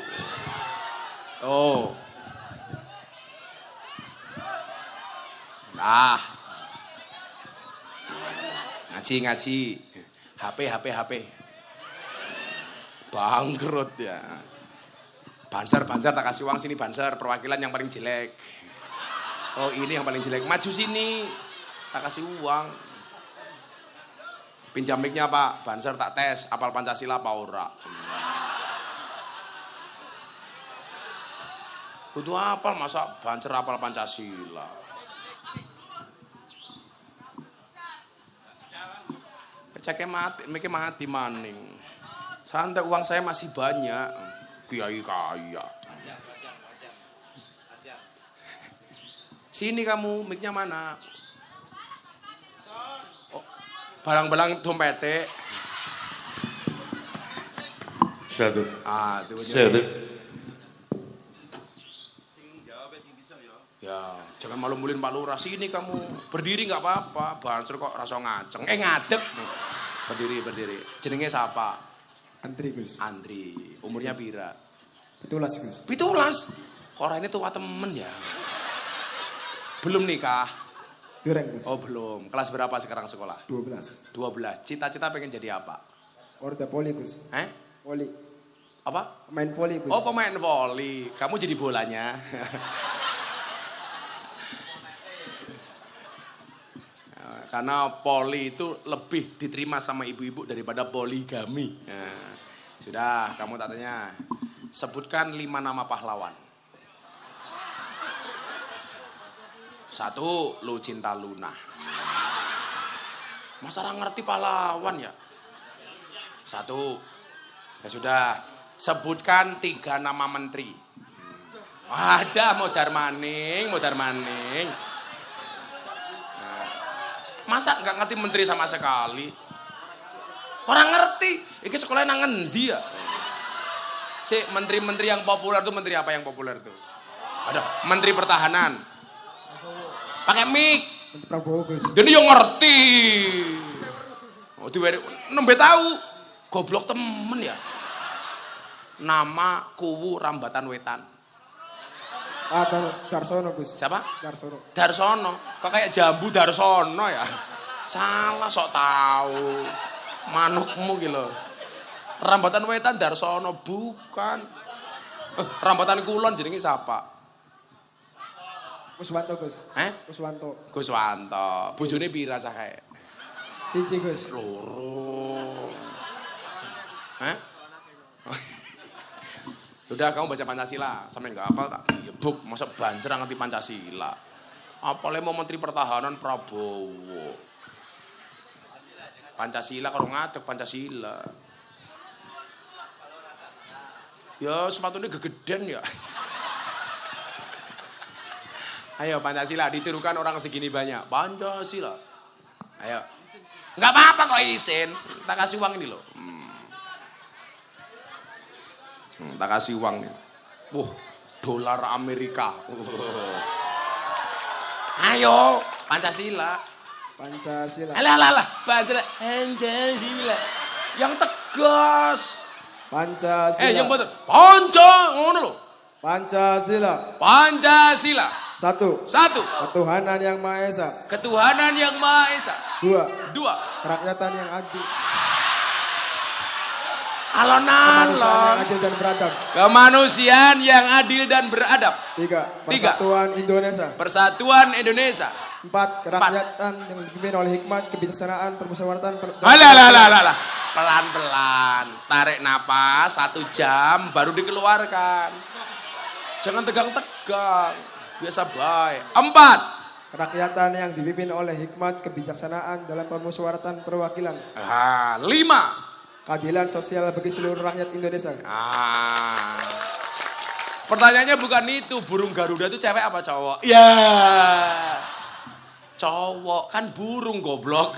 Oh. Nah. Ngaji. HP. Bangkrut ya. Banser tak kasih uang sini Banser, perwakilan yang paling jelek. Oh, ini yang paling jelek. Maju sini. Tak kasih uang. Pinjam mic-nya Pak, Banser tak tes, apal Pancasila apa ora. Kudu apal masa Banser apal Pancasila. Ceknya mati, mic-nya mati maning. Santai uang saya masih banyak. Kiai kaya. Sini kamu, mic-nya mana? Barang-barang dompete. Satu. Satu. Ya, jangan malu-maluin Pak Lurah. Sini kamu. Berdiri nggak apa-apa. Banser kok rasa ngaceng. Ngadeg. Berdiri. Jenenge siapa? Andri Gus. Andri. Umurnya pira? 17 Gus. 17. Kok ini tua temen ya? Belum nikah? Dureng Gus. Oh belum. Kelas berapa sekarang sekolah? 12. 12. Cita-cita pengen jadi apa? Orda poli Gus. Poli. Apa? Pemain poli Gus. Oh pemain voli. Kamu jadi bolanya. Karena poli itu lebih diterima sama ibu-ibu daripada poligami. Nah, sudah, kamu tak tanya. Sebutkan 5 nama pahlawan. 1, Lucinta Luna. Masa orang ngerti pahlawan ya? 1. Ya sudah, Sebutkan 3 nama menteri. Ada modar maning. Masa nggak ngerti menteri sama sekali? Orang ngerti. Iki sekolah nang ngendi ya? Si menteri-menteri yang populer tuh menteri apa yang populer tuh? Ada menteri pertahanan. Pakai mic. Menteri Prabowo Gus. Jadi yang ngerti. Oh, nembe tahu. Goblok temen ya. Nama Kuwu Rambatan Wetan. Darsono Gus. Siapa? Darsono. Kok kayak jambu Darsono ya? Salah sok tahu. Manukmu gitu. Rambatan Wetan Darsono bukan. Rambatan Kulon jenenge siapa? Kuswanto Gus. Kuswanto. Bojone pira cah kae? Siji Gus. Loro. Udah kamu baca Pancasila, sampe enggak hafal tak? Ya buk, masa bancer ngerti Pancasila. Apalagi mau Menteri Pertahanan Prabowo. Pancasila kalau ngadeg Pancasila. Ya sepatunya gegeden ya. Ayo Pancasila ditirukan orang segini banyak. Pancasila. Ayo. Enggak apa-apa kok isin. Tak kasih uang ini loh. Tak kasih uang nih. Dolar Amerika. Ayo, Pancasila. Alah. Pancasila. Yang tegas. Pancasila. Yang betul. Ngono loh. Pancasila. Satu. Ketuhanan yang Maha Esa. 2. Kerakyatan yang adil. Alon-alon. Kemanusiaan yang adil dan beradab. 3. Persatuan Indonesia. 4. Kerakyatan yang dipimpin oleh hikmat, kebijaksanaan, permusyawaratan. Alah. Pelan-pelan. Tarik napas 1 jam baru dikeluarkan. Jangan tegang-tegang. Biasa baik. 4. Kerakyatan yang dipimpin oleh hikmat, kebijaksanaan dalam permusyawaratan perwakilan. 5. Keadilan sosial bagi seluruh rakyat Indonesia. Pertanyaannya bukan itu, burung Garuda itu cewek apa cowok? Ya. Cowok, kan burung goblok.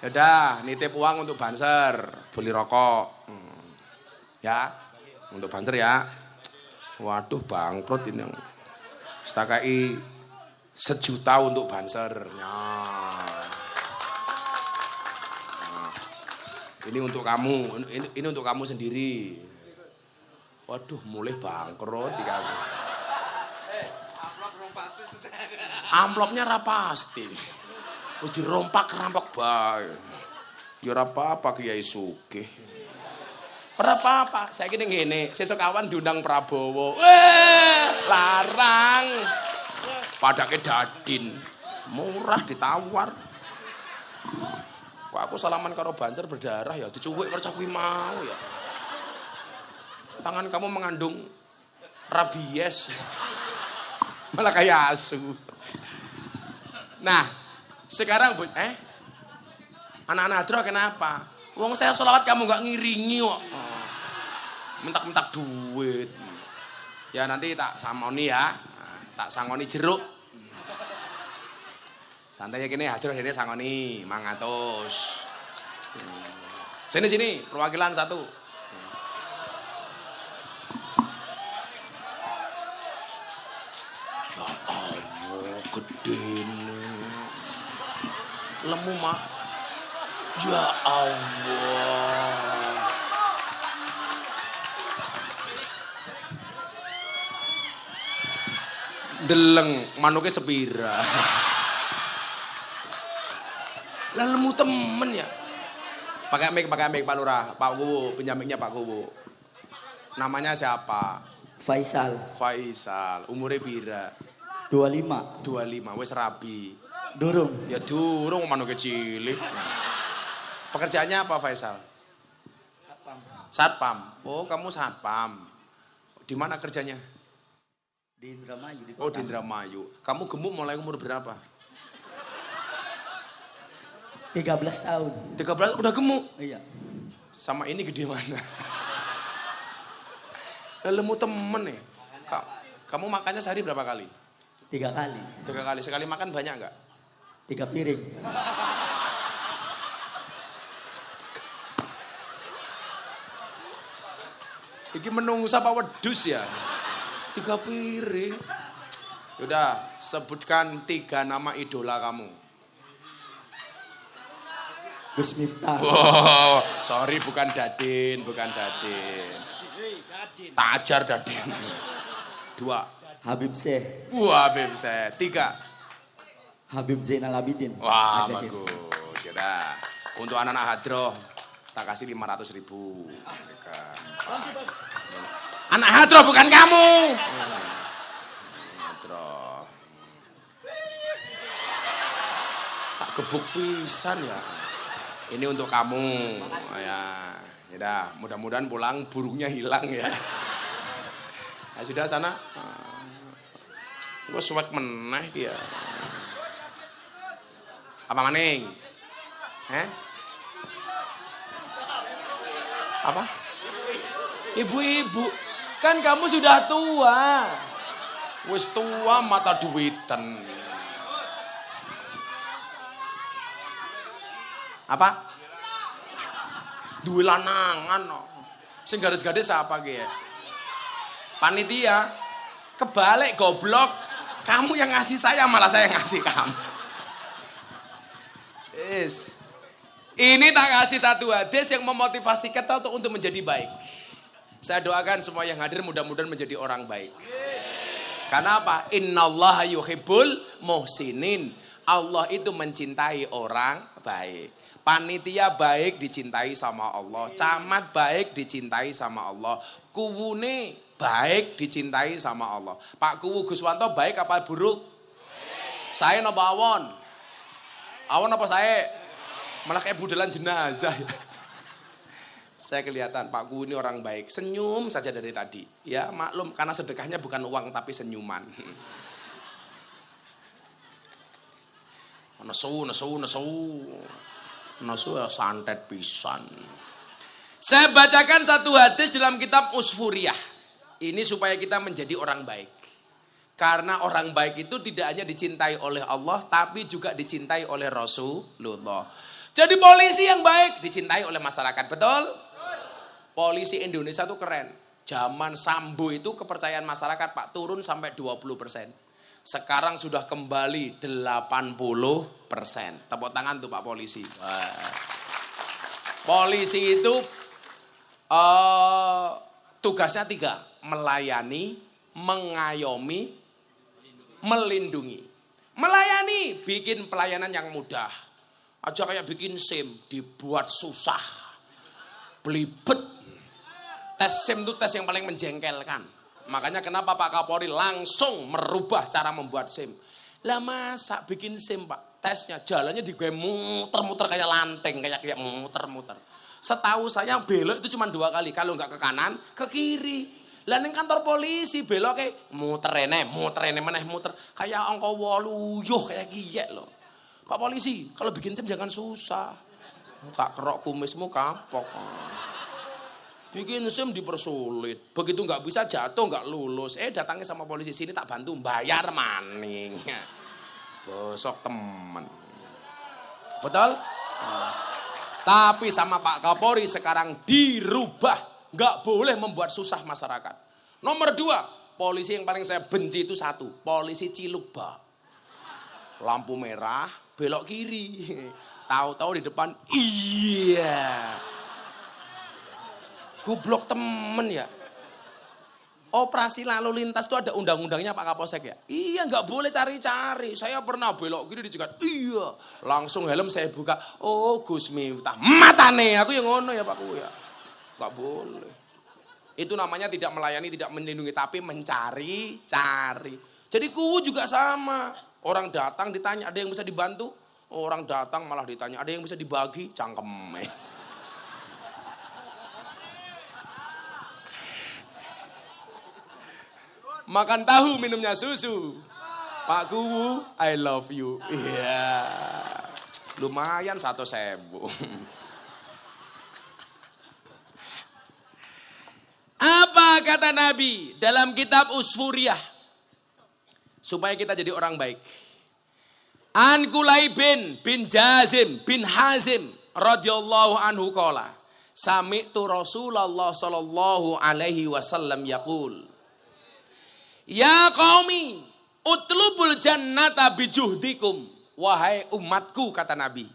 Yaudah, nitip uang untuk Banser, beli rokok. Ya, untuk Banser ya. Waduh, bangkrut ini yang setakai 1 juta untuk Banser. Ini untuk kamu, ini untuk kamu sendiri. Waduh, mulai bangkrut di kamu. Amplopnya rapasti. Wis dirompak rampok bae. Ya ora apa-apa Kiai Sugih. Ora apa-apa, saiki ning ngene, sesuk awan diundang Prabowo. Larang. Padake dadin. Murah ditawar. Kok aku salaman karo Banser berdarah ya, dicuwik karo cah kuwi mau ya. Tangan kamu mengandung rabies. Malah kayak asu. Nah, sekarang anak-anak Adro kenapa? Wong saya sholawat kamu gak ngiringi kok. Mentak-mentak duit. Ya nanti tak samoni ya. Tak sangoni jeruk. Santai ya gini, Adro ini sangoni 500. Sini, perwakilan 1. Ya Allah, gede nih. Lemu mak. Ya Allah. Deleng, manuknya sepira. Lah lemu temen ya. Pakai mic Pak Lurah, Pak Kuwu, penjaminnya Pak Kuwu. Namanya siapa? Faisal. Umurnya pira? 25. Wis rabi. Durung. Ya durung manuk cilik. Pekerjaannya apa Faisal? Satpam. Oh, kamu satpam. Di mana kerjanya? Di Indramayu. Di Indramayu. Kamu gemuk mulai umur berapa? 13 tahun. 13 udah gemuk? Iya. Sama ini gede mana? Lemu temen ya. Kamu makannya sehari berapa kali? 3 kali. 3 kali. Sekali makan banyak nggak? 3 piring. Iki menungsa apa wedus ya? 3 piring. Yaudah, sebutkan 3 nama idola kamu. Gus Miftah. Oh, sorry bukan Dadin. Tak ajar Dadin. 2. Habib Syekh. Wah, Habib Syekh. 3. Habib Zainal Abidin. Wah, Ajakin. bagus. Yaudah, untuk anak-anak hadroh, tak kasih 500.000. Anak hadroh bukan kamu. Hadroh. Tak gebuk pisan ya. Ini untuk kamu. Ya, yaudah, mudah-mudahan pulang burungnya hilang ya. Nah, sudah sana. Gue suwek meneh ya. Apa maning? Apa? Ibu-ibu, kan kamu sudah tua. Wis tua mata duiten. Apa? Duwe lanangan no. Sing garis-garis apa ge? Panitia. Kebalik goblok. Kamu yang ngasih saya malah saya yang ngasih kamu. Yes. Ini tak kasih satu hadis yang memotivasi kita untuk menjadi baik. Saya doakan semua yang hadir mudah-mudahan menjadi orang baik. Karena apa? Innallaha yuhibbul muhsinin. Allah itu mencintai orang baik. Panitia baik dicintai sama Allah. Camat baik dicintai sama Allah. Kuwune baik dicintai sama Allah. Pak Kuwu Guswanto baik apa buruk? Saya napa awon? Awon apa saya? Malah kayak budelan jenazah. Saya kelihatan Pak Kuwu ini orang baik. Senyum saja dari tadi. Ya maklum karena sedekahnya bukan uang tapi senyuman. Nesu ya santet pisan. Saya bacakan satu hadis dalam kitab Usfuriyah. Ini supaya kita menjadi orang baik. Karena orang baik itu tidak hanya dicintai oleh Allah, tapi juga dicintai oleh Rasulullah. Jadi polisi yang baik dicintai oleh masyarakat, betul? Polisi Indonesia tuh keren. Zaman Sambo itu kepercayaan masyarakat Pak turun sampai 20%. Sekarang sudah kembali 80%. Tepuk tangan tuh Pak polisi. Wah. Polisi itu tugasnya 3. Melayani, mengayomi, melindungi. Melayani, bikin pelayanan yang mudah. Aja kayak bikin SIM, dibuat susah. Belibet. Tes SIM itu tes yang paling menjengkelkan. Makanya kenapa Pak Kapolri langsung merubah cara membuat SIM. Lah masa bikin SIM Pak, tesnya jalannya digawe muter-muter kayak lanteng, kayak muter-muter. Setahu saya belok itu cuma 2 kali, kalau nggak ke kanan, ke kiri. Lah ning kantor polisi belok kayak muter meneh muter kayak angka 8 kayak giyek loh. Pak polisi, kalau bikin SIM jangan susah. Tak kerok kumismu kapok. Bikin SIM dipersulit. Begitu nggak bisa jatuh nggak lulus. Datangnya sama polisi sini tak bantu bayar maning. Bosok temen. Betul? Tapi sama Pak Kapolri sekarang dirubah. Nggak boleh membuat susah masyarakat. Nomor 2, polisi yang paling saya benci itu 1. Polisi Cilukba. Lampu merah, belok kiri. Tahu-tahu di depan, iya. Goblok temen ya. Operasi lalu lintas itu ada undang-undangnya Pak Kapolsek ya. Iya nggak boleh cari-cari. Saya pernah belok kiri dicegat. Iya. Langsung helm saya buka. Oh Gus Miftah. Matane aku yang ngono ya Pak Kuwu ya. Nggak boleh. Itu namanya tidak melayani, tidak melindungi, tapi mencari-cari. Jadi Kuwu juga sama. Orang datang ditanya ada yang bisa dibantu. Orang datang malah ditanya ada yang bisa dibagi. Cangkeme. Makan tahu minumnya susu. Pak Kuwu, I love you. Iya. Lumayan 1.000. kata Nabi dalam kitab Usfuriyah supaya kita jadi orang baik. An Kulaibin bin Jazim bin Hazim radhiyallahu anhu qala sami'tu Rasulullah sallallahu alaihi wasallam yaqul ya qaumi utlubul jannata bijuhdikum wahai umatku kata Nabi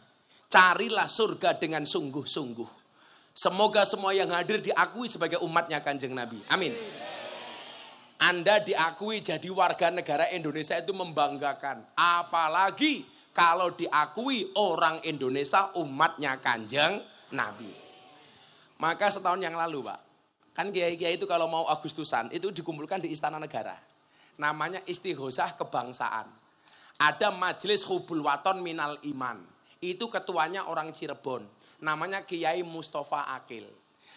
carilah surga dengan sungguh-sungguh. Semoga semua yang hadir diakui sebagai umatnya Kanjeng Nabi. Amin. Anda diakui jadi warga negara Indonesia itu membanggakan. Apalagi kalau diakui orang Indonesia umatnya Kanjeng Nabi. Maka setahun yang lalu Pak, kan kiai-kiai itu kalau mau Agustusan itu dikumpulkan di Istana Negara. Namanya Istighosah Kebangsaan. Ada Majelis Hubul Waton Minal Iman. Itu ketuanya orang Cirebon. Namanya Kiai Mustafa Akil.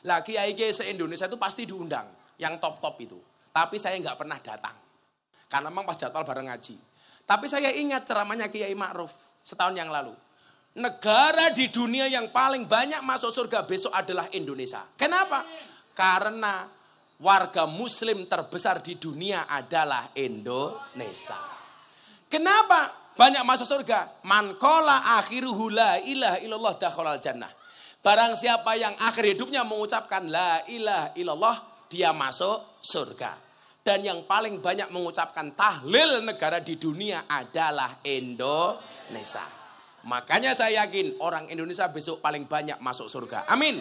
Lah kiai-kiai se-Indonesia itu pasti diundang. Yang top-top itu. Tapi saya nggak pernah datang. Karena memang pas jadwal bareng ngaji. Tapi saya ingat ceramahnya Kiai Ma'ruf setahun yang lalu. Negara di dunia yang paling banyak masuk surga besok adalah Indonesia. Kenapa? Karena warga muslim terbesar di dunia adalah Indonesia. Kenapa banyak masuk surga? Man qala akhiruhu la ilaha illallah dakhalal jannah. Barang siapa yang akhir hidupnya mengucapkan la ilaha illallah, dia masuk surga. Dan yang paling banyak mengucapkan tahlil negara di dunia adalah Indonesia. Makanya saya yakin orang Indonesia besok paling banyak masuk surga. Amin.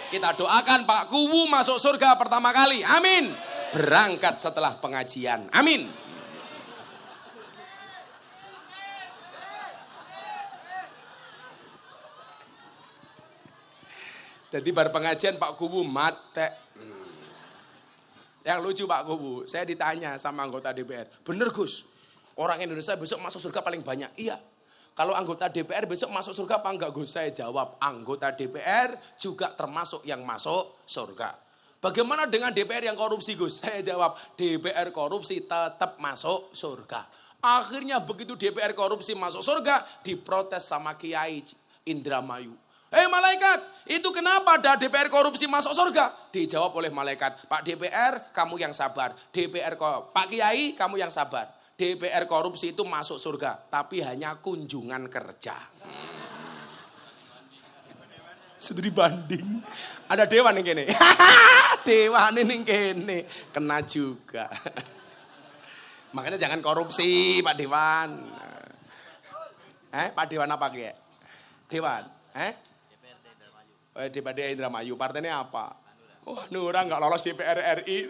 Kita doakan Pak Kuwu masuk surga pertama kali. Amin. Berangkat setelah pengajian. Amin. Jadi bar pengajian Pak Kuwu mate. Yang lucu Pak Kuwu, saya ditanya sama anggota DPR, bener Gus, orang Indonesia besok masuk surga paling banyak? Iya. Kalau anggota DPR besok masuk surga apa enggak Gus? Saya jawab, anggota DPR juga termasuk yang masuk surga. Bagaimana dengan DPR yang korupsi Gus? Saya jawab, DPR korupsi tetap masuk surga. Akhirnya begitu DPR korupsi masuk surga, diprotes sama Kiai Indramayu. Malaikat, itu kenapa ada DPR korupsi masuk surga? Dijawab oleh malaikat, Pak DPR kamu yang sabar. Pak Kiai kamu yang sabar. DPR korupsi itu masuk surga, tapi hanya kunjungan kerja. Sedri banding. Ada dewan yang kene. Dewan ini kene. Kena juga. Makanya jangan korupsi Pak Dewan. Pak Dewan apa Kiai? Dewan. DPD Indramayu, partainya apa? Nura nggak lolos DPR RI.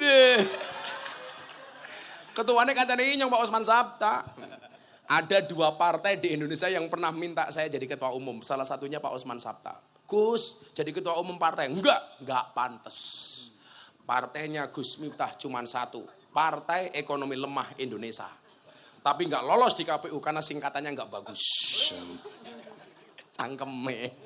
Ketuanya katanya nyong Pak Osman Sabta. Ada 2 partai di Indonesia yang pernah minta saya jadi ketua umum. Salah satunya Pak Osman Sabta. Gus, jadi ketua umum partai. Enggak pantas. Partainya Gus Miftah cuma 1. Partai Ekonomi Lemah Indonesia. Tapi nggak lolos di KPU karena singkatannya nggak bagus. Cangkeme.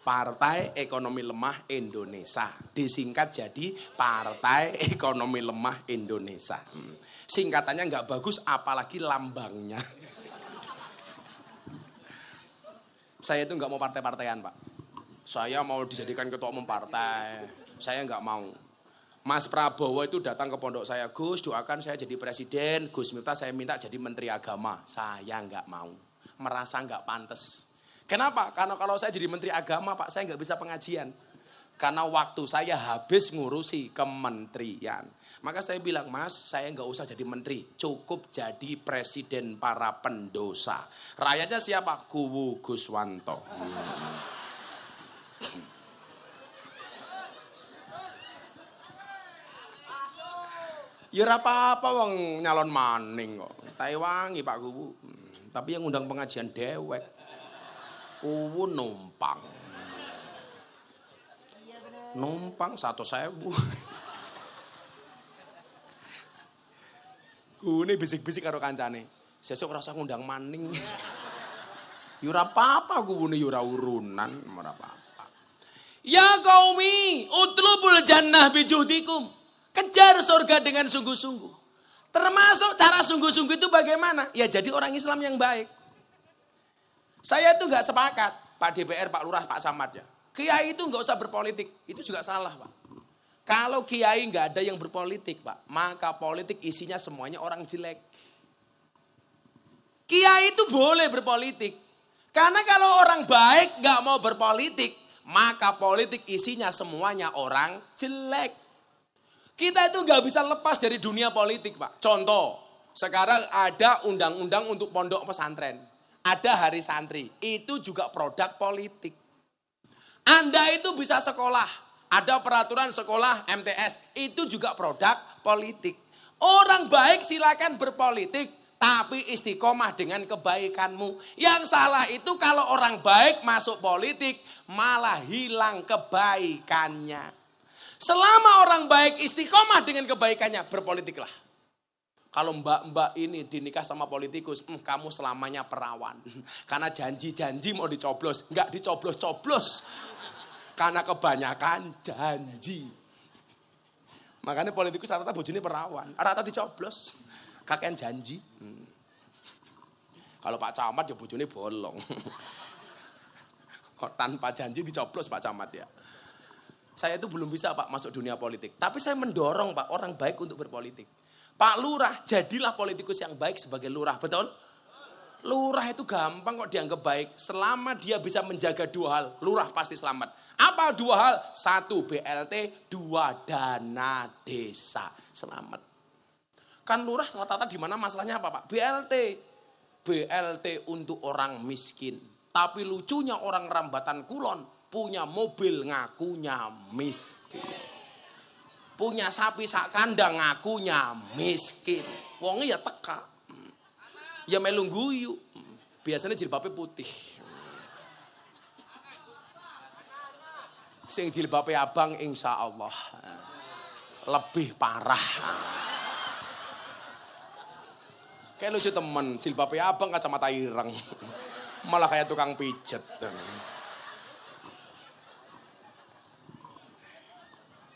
Partai Ekonomi Lemah Indonesia. Disingkat jadi Partai Ekonomi Lemah Indonesia. Singkatannya nggak bagus, apalagi lambangnya. Saya itu nggak mau partai-partaian Pak. Saya mau dijadikan ketua umum partai. Saya nggak mau. Mas Prabowo itu datang ke pondok saya, Gus doakan saya jadi presiden. Gus Miftah saya minta jadi menteri agama. Saya nggak mau. Merasa nggak pantas. Kenapa? Karena kalau saya jadi menteri agama Pak, saya nggak bisa pengajian. Karena waktu saya habis ngurusi kementerian. Maka saya bilang, Mas, saya nggak usah jadi menteri. Cukup jadi presiden para pendosa. Rakyatnya siapa? Kuwu Guswanto. Ya apa-apa wong nyalon maning kok. Taiwangi Pak Kuwu. Tapi yang undang pengajian dewek. Kuwu numpang 1.000. Kuwu ini bisik-bisik karo kancane. Sesuk rasa ngundang maning. Yura apa-apa kuwu ini yura urunan. Ora apa-apa. Ya qaumi, utlubul jannah bijuhdikum. Kejar surga dengan sungguh-sungguh. Termasuk cara sungguh-sungguh itu bagaimana? Ya jadi orang Islam yang baik. Saya itu nggak sepakat, Pak DPR, Pak Lurah, Pak Samad ya. Kiai itu nggak usah berpolitik, itu juga salah Pak. Kalau kiai nggak ada yang berpolitik, Pak, maka politik isinya semuanya orang jelek. Kiai itu boleh berpolitik. Karena kalau orang baik nggak mau berpolitik, maka politik isinya semuanya orang jelek. Kita itu nggak bisa lepas dari dunia politik, Pak. Contoh, sekarang ada undang-undang untuk pondok pesantren. Ada hari santri, itu juga produk politik. Anda itu bisa sekolah, ada peraturan sekolah MTS, itu juga produk politik. Orang baik silakan berpolitik, tapi istiqomah dengan kebaikanmu. Yang salah itu kalau orang baik masuk politik, malah hilang kebaikannya. Selama orang baik istiqomah dengan kebaikannya, berpolitiklah. Kalau mbak-mbak ini dinikah sama politikus, kamu selamanya perawan. Karena janji-janji mau dicoblos, enggak dicoblos-coblos. Karena kebanyakan janji. Makanya politikus rata-rata bojone perawan, rata-rata dicoblos. Kakean janji. Kalau Pak Camat ya bojone bolong. Tanpa janji dicoblos Pak Camat ya. Saya itu belum bisa Pak masuk dunia politik. Tapi saya mendorong Pak orang baik untuk berpolitik. Pak Lurah, jadilah politikus yang baik sebagai lurah, betul? Lurah itu gampang kok dianggap baik. Selama dia bisa menjaga dua hal, lurah pasti selamat. Apa dua hal? 1 BLT, 2 dana desa. Selamat. Kan lurah rata-rata di mana masalahnya apa Pak? BLT. BLT untuk orang miskin. Tapi lucunya orang Rambatan Kulon punya mobil ngakunya miskin. Punya sapi sak kandang ngakunya miskin. Wongnya ya teka. Ya melu guyu. Biasanya jilbabnya putih. Sing jilbabnya abang insya Allah lebih parah. Kayak lucu temen, jilbabnya abang kacamata ireng. Malah kayak tukang pijet.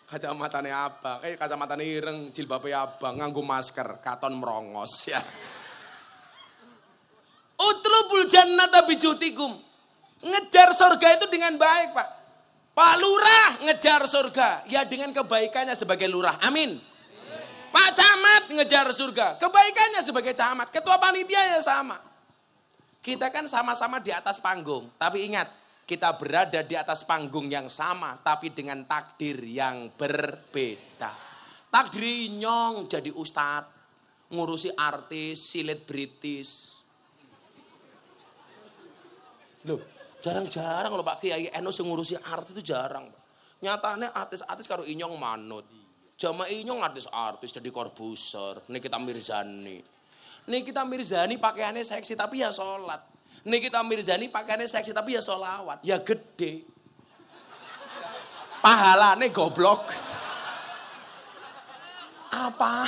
Kacamatane abang, kacamatane ireng, jilbabnya abang, nganggo masker, katon merongos ya. Utlubul jannata bijutikum. Ngejar surga itu dengan baik, Pak. Pak Lurah ngejar surga, ya dengan kebaikannya sebagai lurah. Amin. Pak Camat ngejar surga, kebaikannya sebagai camat. Ketua panitia ya sama. Kita kan sama-sama di atas panggung, tapi ingat, kita berada di atas panggung yang sama, tapi dengan takdir yang berbeda. Takdir Nyong jadi ustadz, ngurusi artis, selebritis. Loh, jarang-jarang loh Pak Kiai Eno yang ngurusi artis itu jarang. Nyatanya artis-artis karo Inyong manut. Jama Inyong artis-artis jadi Corbuzier, Nikita Mirzani. Nikita Mirzani pakaiannya seksi tapi ya sholat. Nikita Mirzani pakaiannya seksi tapi ya sholawat. Ya gede. Pahalanya goblok. Apa?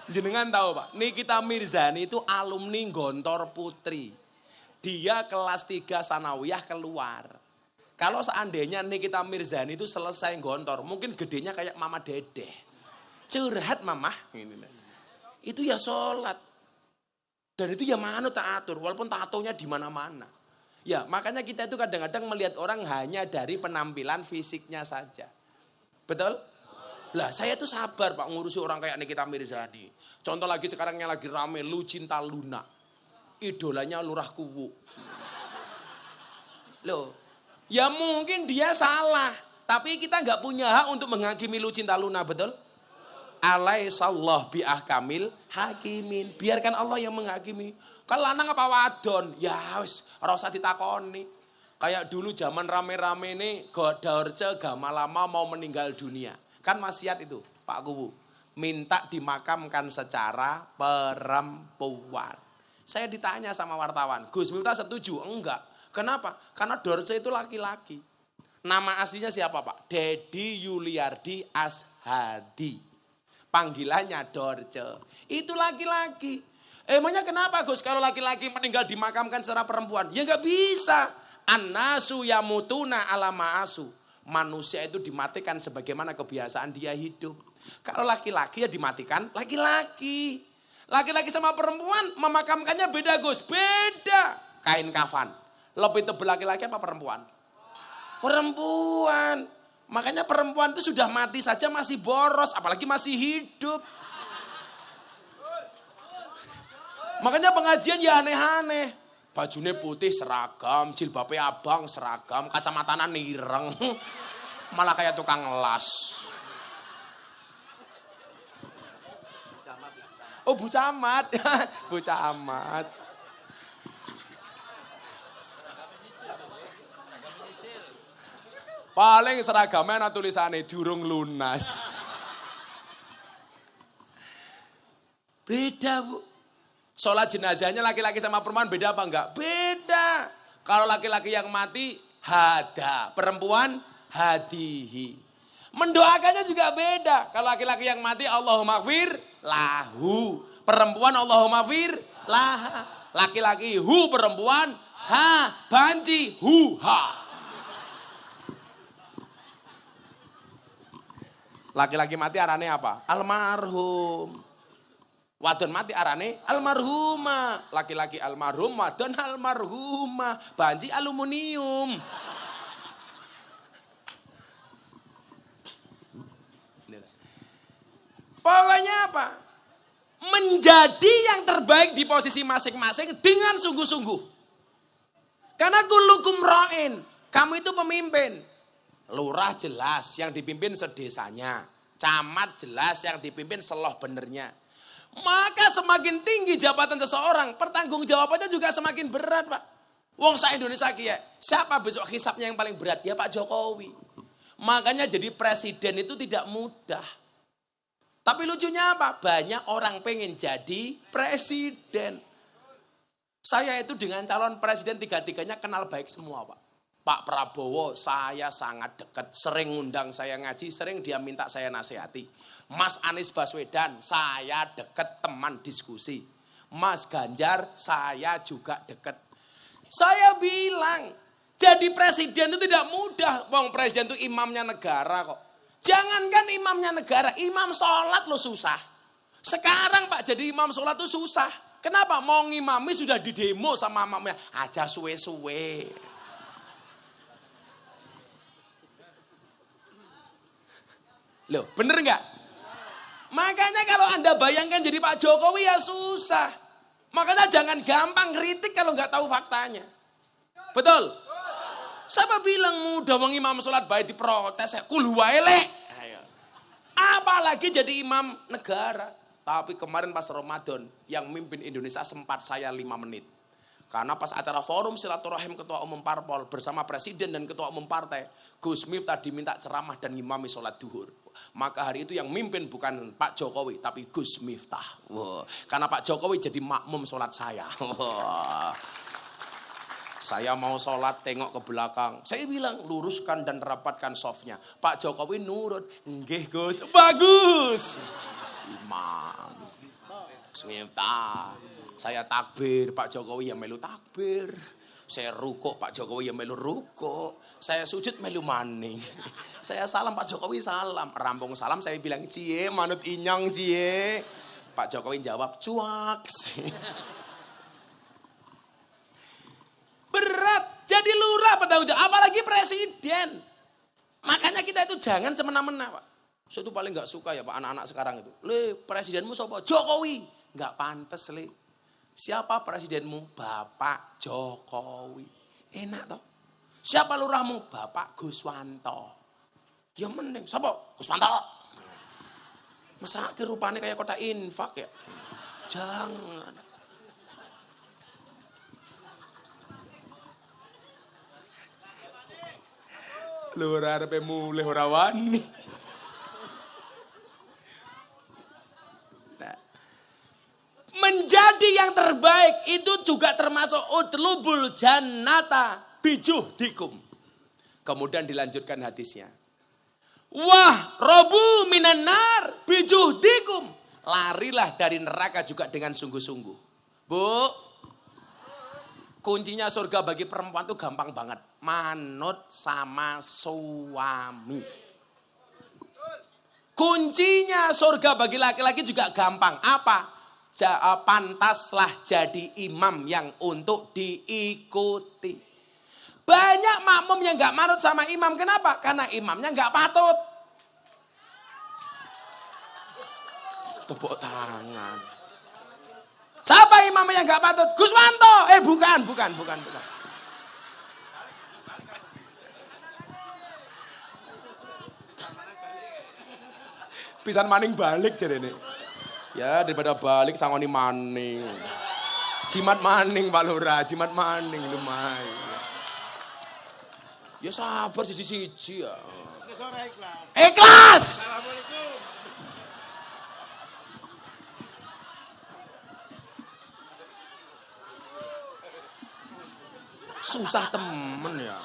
Jenengan tahu Pak, Nikita Mirzani itu alumni Gontor Putri. Dia kelas 3 sanawiyah keluar. Kalau seandainya Nikita Mirzani itu selesai Gontor, mungkin gedenya kayak Mama Dedeh. Curhat Mama. Itu ya sholat. Dan itu ya manut taatur, walaupun tatonya di mana-mana. Ya, makanya kita itu kadang-kadang melihat orang hanya dari penampilan fisiknya saja. Betul? Lah, saya tuh sabar Pak ngurusi orang kayak Nikita Mirzani. Contoh lagi sekarang yang lagi rame, Lucinta Luna. Idolanya Lurah Kuwu. Loh, ya mungkin dia salah, tapi kita nggak punya hak untuk menghakimi Lucinta Luna, betul? Alaihissallah bi'ahkamil hakimin. Biarkan Allah yang menghakimi. Kalau lanang apa wadon? Ya wis, ora usah ditakoni. Kayak dulu zaman rame-rame nih, Daurce Gamalama mau meninggal dunia. Kan maksiat itu, Pak Kuwu. Minta dimakamkan secara perempuan. Saya ditanya sama wartawan, Gus Miftah setuju? Enggak. Kenapa? Karena Daurce itu laki-laki. Nama aslinya siapa Pak? Dedi Yuliardi Ashadi. Panggilannya Dorce. Itu laki-laki. Emangnya kenapa Gus kalau laki-laki meninggal dimakamkan secara perempuan? Ya nggak bisa. An-nasu yamutuna ala ma'asu. Manusia itu dimatikan sebagaimana kebiasaan dia hidup. Kalau laki-laki ya dimatikan laki-laki. Laki-laki sama perempuan memakamkannya beda Gus. Beda. Kain kafan. Lebih tebal laki-laki apa perempuan? Perempuan. Makanya perempuan itu sudah mati saja masih boros, apalagi masih hidup. Makanya pengajian ya aneh-aneh. Bajunya putih seragam, jilbabnya abang seragam, kacamatanya nireng. Malah kayak tukang las. Oh Bu Camat, Bu Camat. Paling seragamnya ana tulisannya durung lunas. Beda Bu. Sholat jenazahnya laki-laki sama perempuan beda apa enggak? Beda. Kalau laki-laki yang mati hada, perempuan hadihi. Mendoakannya juga beda. Kalau laki-laki yang mati Allahumma gfir lahu. Perempuan Allahumma gfir laha. Laki-laki hu, perempuan ha, banci hu ha. Laki-laki mati arane apa? Almarhum. Wadon mati arane almarhumah. Laki-laki almarhum, wadon almarhumah. Banci aluminium. Pokoknya apa? Menjadi yang terbaik di posisi masing-masing dengan sungguh-sungguh. Karena kullukum ra'in. Kamu itu pemimpin. Lurah jelas yang dipimpin sedesanya. Camat jelas yang dipimpin seloh benernya. Maka semakin tinggi jabatan seseorang, pertanggung jawabannya juga semakin berat, Pak. Wong sa Indonesia kia, siapa besok hisapnya yang paling berat? Ya Pak Jokowi. Makanya jadi presiden itu tidak mudah. Tapi lucunya apa? Banyak orang pengen jadi presiden. Saya itu dengan calon presiden tiga-tiganya kenal baik semua, Pak. Pak Prabowo saya sangat dekat, sering ngundang saya ngaji, sering dia minta saya nasihati. Mas Anies Baswedan saya dekat teman diskusi. Mas Ganjar saya juga dekat. Saya bilang jadi presiden itu tidak mudah. Wong presiden itu imamnya negara kok. Jangankan imamnya negara, imam sholat lo susah. Sekarang Pak jadi imam sholat itu susah. Kenapa? Mau ngimami sudah di demo sama imamnya. Aja suwe-suwe. Loh, bener nggak? Makanya kalau Anda bayangkan jadi Pak Jokowi ya susah. Makanya jangan gampang kritik kalau nggak tahu faktanya. Betul? Siapa bilang mudah wong imam sholat baik diprotes ya? Kul wae lek. Apalagi jadi imam negara. Tapi kemarin pas Ramadan yang mimpin Indonesia sempat saya 5 menit. Karena pas acara forum silaturahim ketua umum parpol bersama presiden dan ketua umum partai, Gus Miftah diminta ceramah dan ngimami sholat duhur. Maka hari itu yang mimpin bukan Pak Jokowi tapi Gus Miftah. Wow. Karena Pak Jokowi jadi makmum sholat saya. Wow. Saya mau sholat tengok ke belakang. Saya bilang luruskan dan rapatkan softnya. Pak Jokowi nurut. Nggih Gus. Bagus. Imam. Gus Miftah. Saya takbir, Pak Jokowi ya melu takbir. Saya rukuk, Pak Jokowi ya melu rukuk. Saya sujud melu maning. Saya salam, Pak Jokowi salam. Rampung salam saya bilang, cie manut inyong cie. Pak Jokowi jawab, cuak. Berat, jadi lurah bertanggung jawab, apalagi presiden. Makanya kita itu jangan semena-mena Pak. Saya itu paling gak suka ya Pak anak-anak sekarang itu. Le, presidenmu siapa? Jokowi. Gak pantas le. Siapa presidenmu? Bapak Jokowi. Enak toh. Siapa lurahmu? Bapak Guswanto. Ya mending. Siapa? Guswanto. Masa rupanya kayak kota infak ya? Jangan. Lurah arepe mulih ora wani. Menjadi yang terbaik itu juga termasuk utlubul jannata bijuhdikum. Kemudian dilanjutkan hadisnya. Wah, robu minan nar bijuhdikum. Larilah dari neraka juga dengan sungguh-sungguh. Bu, kuncinya surga bagi perempuan itu gampang banget. Manut sama suami. Kuncinya surga bagi laki-laki juga gampang. Apa? Pantaslah jadi imam yang untuk diikuti. Banyak makmum yang nggak manut sama imam. Kenapa? Karena imamnya nggak patut. Tepuk tangan. Siapa imamnya yang nggak patut? Guswanto. Bukan. Pisan maning balik jadi ini. Ya daripada balik sangoni maning. Jimat maning Pak Lurah, jimat maning lumayan. Ya sabar siji-siji ya. Ikhlas. Susah temen ya.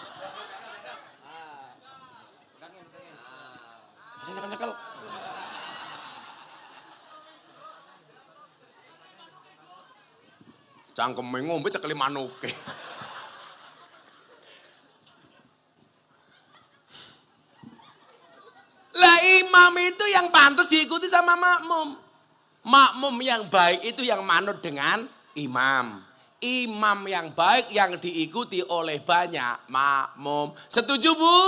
Nyekel. Cangkeme ngombe cekeli manuke. Lah imam itu yang pantas diikuti sama makmum. Makmum yang baik itu yang manut dengan imam. Imam yang baik yang diikuti oleh banyak makmum. Setuju Bu?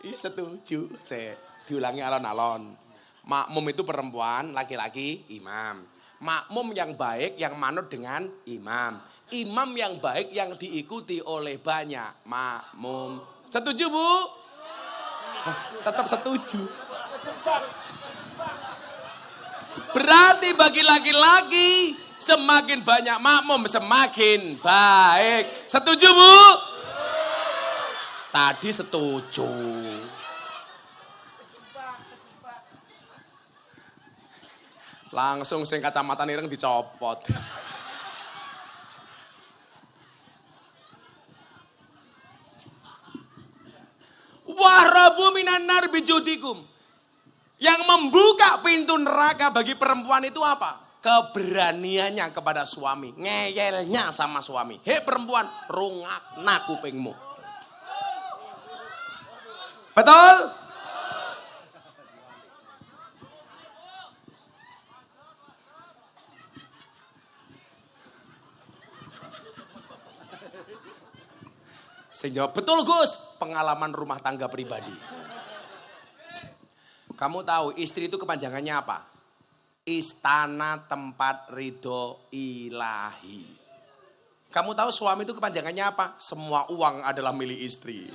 Iya setuju. Saya diulangi alon-alon. Makmum itu perempuan, laki-laki imam. Makmum yang baik yang manut dengan imam. Imam yang baik yang diikuti oleh banyak makmum. Setuju Bu? Tetap setuju. Berarti bagi laki-laki semakin banyak makmum semakin baik. Setuju Bu? Tadi setuju. Langsung sing kacamata ireng dicopot. Wahrabu minan nar bijudikum. Yang membuka pintu neraka bagi perempuan itu apa? Keberaniannya kepada suami. Ngeyelnya sama suami. Hei perempuan, rungakna kupingmu. Betul? Saya jawab, betul Gus, pengalaman rumah tangga pribadi. Kamu tahu istri itu kepanjangannya apa? Istana tempat ridho ilahi. Kamu tahu suami itu kepanjangannya apa? Semua uang adalah milik istri.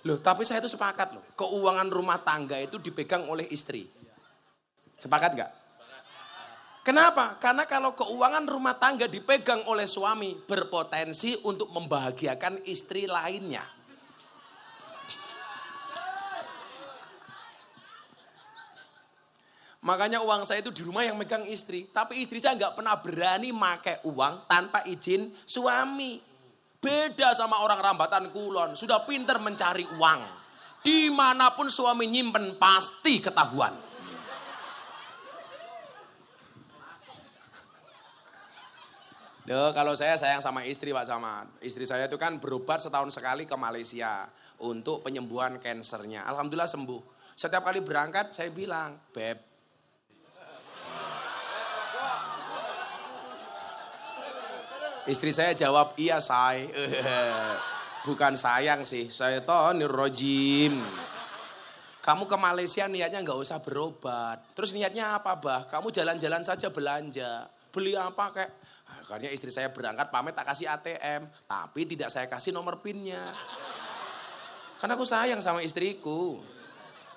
Loh, tapi saya itu sepakat loh. Keuangan rumah tangga itu dipegang oleh istri. Sepakat nggak? Kenapa? Karena kalau keuangan rumah tangga dipegang oleh suami, berpotensi untuk membahagiakan istri lainnya. Makanya uang saya itu di rumah yang megang istri. Tapi istri saya nggak pernah berani pakai uang tanpa izin suami. Beda sama orang Rambatan Kulon, sudah pinter mencari uang. Dimanapun suami nyimpen pasti ketahuan. Loh, kalau saya sayang sama istri Pak Camat. Istri saya itu kan berobat setahun sekali ke Malaysia untuk penyembuhan kansernya. Alhamdulillah sembuh. Setiap kali berangkat saya bilang, Beb. Istri saya jawab, iya say. Bukan sayang sih, syaitonir rajim. Kamu ke Malaysia niatnya nggak usah berobat. Terus niatnya apa bah? Kamu jalan-jalan saja belanja. Beli apa kayak? Akhirnya istri saya berangkat pamit tak kasih ATM. Tapi tidak saya kasih nomor PIN-nya. Karena aku sayang sama istriku.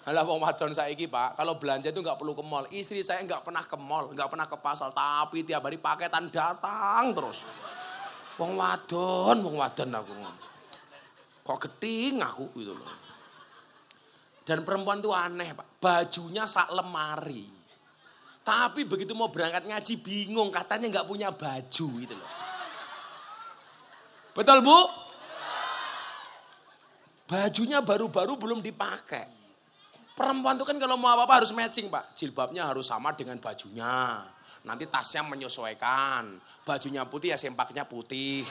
Alah wong wadon saiki Pak, kalau belanja itu nggak perlu ke mall. Istri saya nggak pernah ke mall, nggak pernah ke pasar. Tapi tiap hari paketan datang terus. Wong wadon aku. Kok geting aku gitu loh. Dan perempuan tuh aneh Pak, bajunya sak lemari. Tapi begitu mau berangkat ngaji bingung, katanya nggak punya baju gitu loh. Betul Bu? Bajunya baru-baru belum dipakai. Perempuan tuh kan kalau mau apa-apa harus matching Pak. Jilbabnya harus sama dengan bajunya. Nanti tasnya menyesuaikan. Bajunya putih ya sempaknya putih.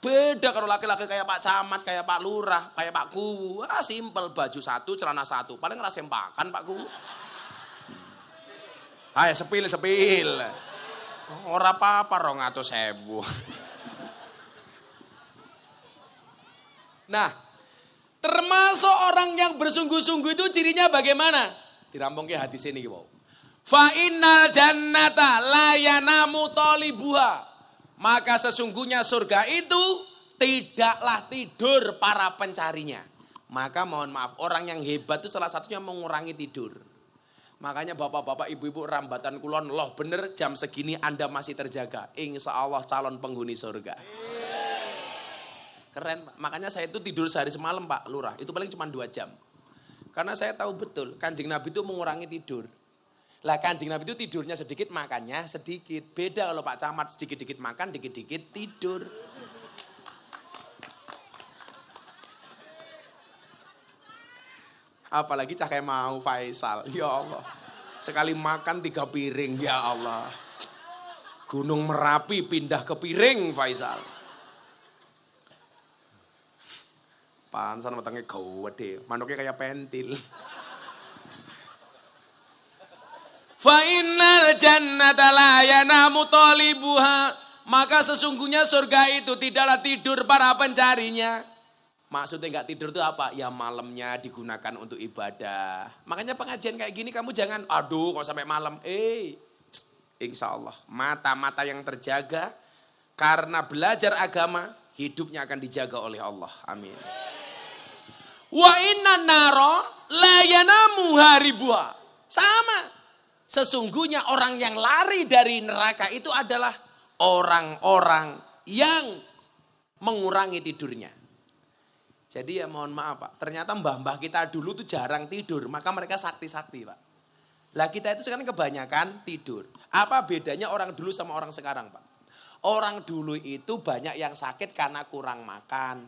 Beda kalau laki-laki kayak Pak Camat, kayak Pak Lurah, kayak Pak Kuwu. Simpel baju satu, celana satu. Paling ngerasempakan Pak Kuwu. Ayo sepil. Ora apa-apa 200.000. Nah, termasuk orang yang bersungguh-sungguh itu cirinya bagaimana? Dirampung ke hadis ini wow. Fa innal jannata la yanamu talibuha. Maka sesungguhnya surga itu tidaklah tidur para pencarinya. Maka mohon maaf, orang yang hebat itu salah satunya mengurangi tidur. Makanya bapak-bapak, ibu-ibu rambatan kulon, loh bener jam segini Anda masih terjaga. Insya Allah calon penghuni surga. Keren Pak. Makanya saya itu tidur sehari semalam Pak Lurah. Itu paling cuma 2 jam. Karena saya tahu betul Kanjeng Nabi itu mengurangi tidur. Lah Kanjeng Nabi itu tidurnya sedikit, makannya sedikit. Beda kalau Pak Camat sedikit-dikit makan, dikit-dikit tidur. Apalagi cakai mau Faisal. Ya Allah. Sekali makan 3 piring. Ya Allah. Gunung Merapi pindah ke piring Faisal. Pansan matangnya gede. Manuknya kayak pentil. Fa innal jannata la yanamu talibuha. Maka sesungguhnya surga itu tidaklah tidur para pencarinya. Maksudnya nggak tidur itu apa? Ya malamnya digunakan untuk ibadah. Makanya pengajian kayak gini kamu jangan, aduh kok sampai malam. Insya Allah mata-mata yang terjaga karena belajar agama, hidupnya akan dijaga oleh Allah. Amin. Wa inna naro la yanamu haribuha. Sama. Sesungguhnya orang yang lari dari neraka itu adalah orang-orang yang mengurangi tidurnya. Jadi ya mohon maaf Pak, ternyata mbah-mbah kita dulu tuh jarang tidur, maka mereka sakti-sakti Pak. Lah kita itu sekarang kebanyakan tidur. Apa bedanya orang dulu sama orang sekarang Pak? Orang dulu itu banyak yang sakit karena kurang makan.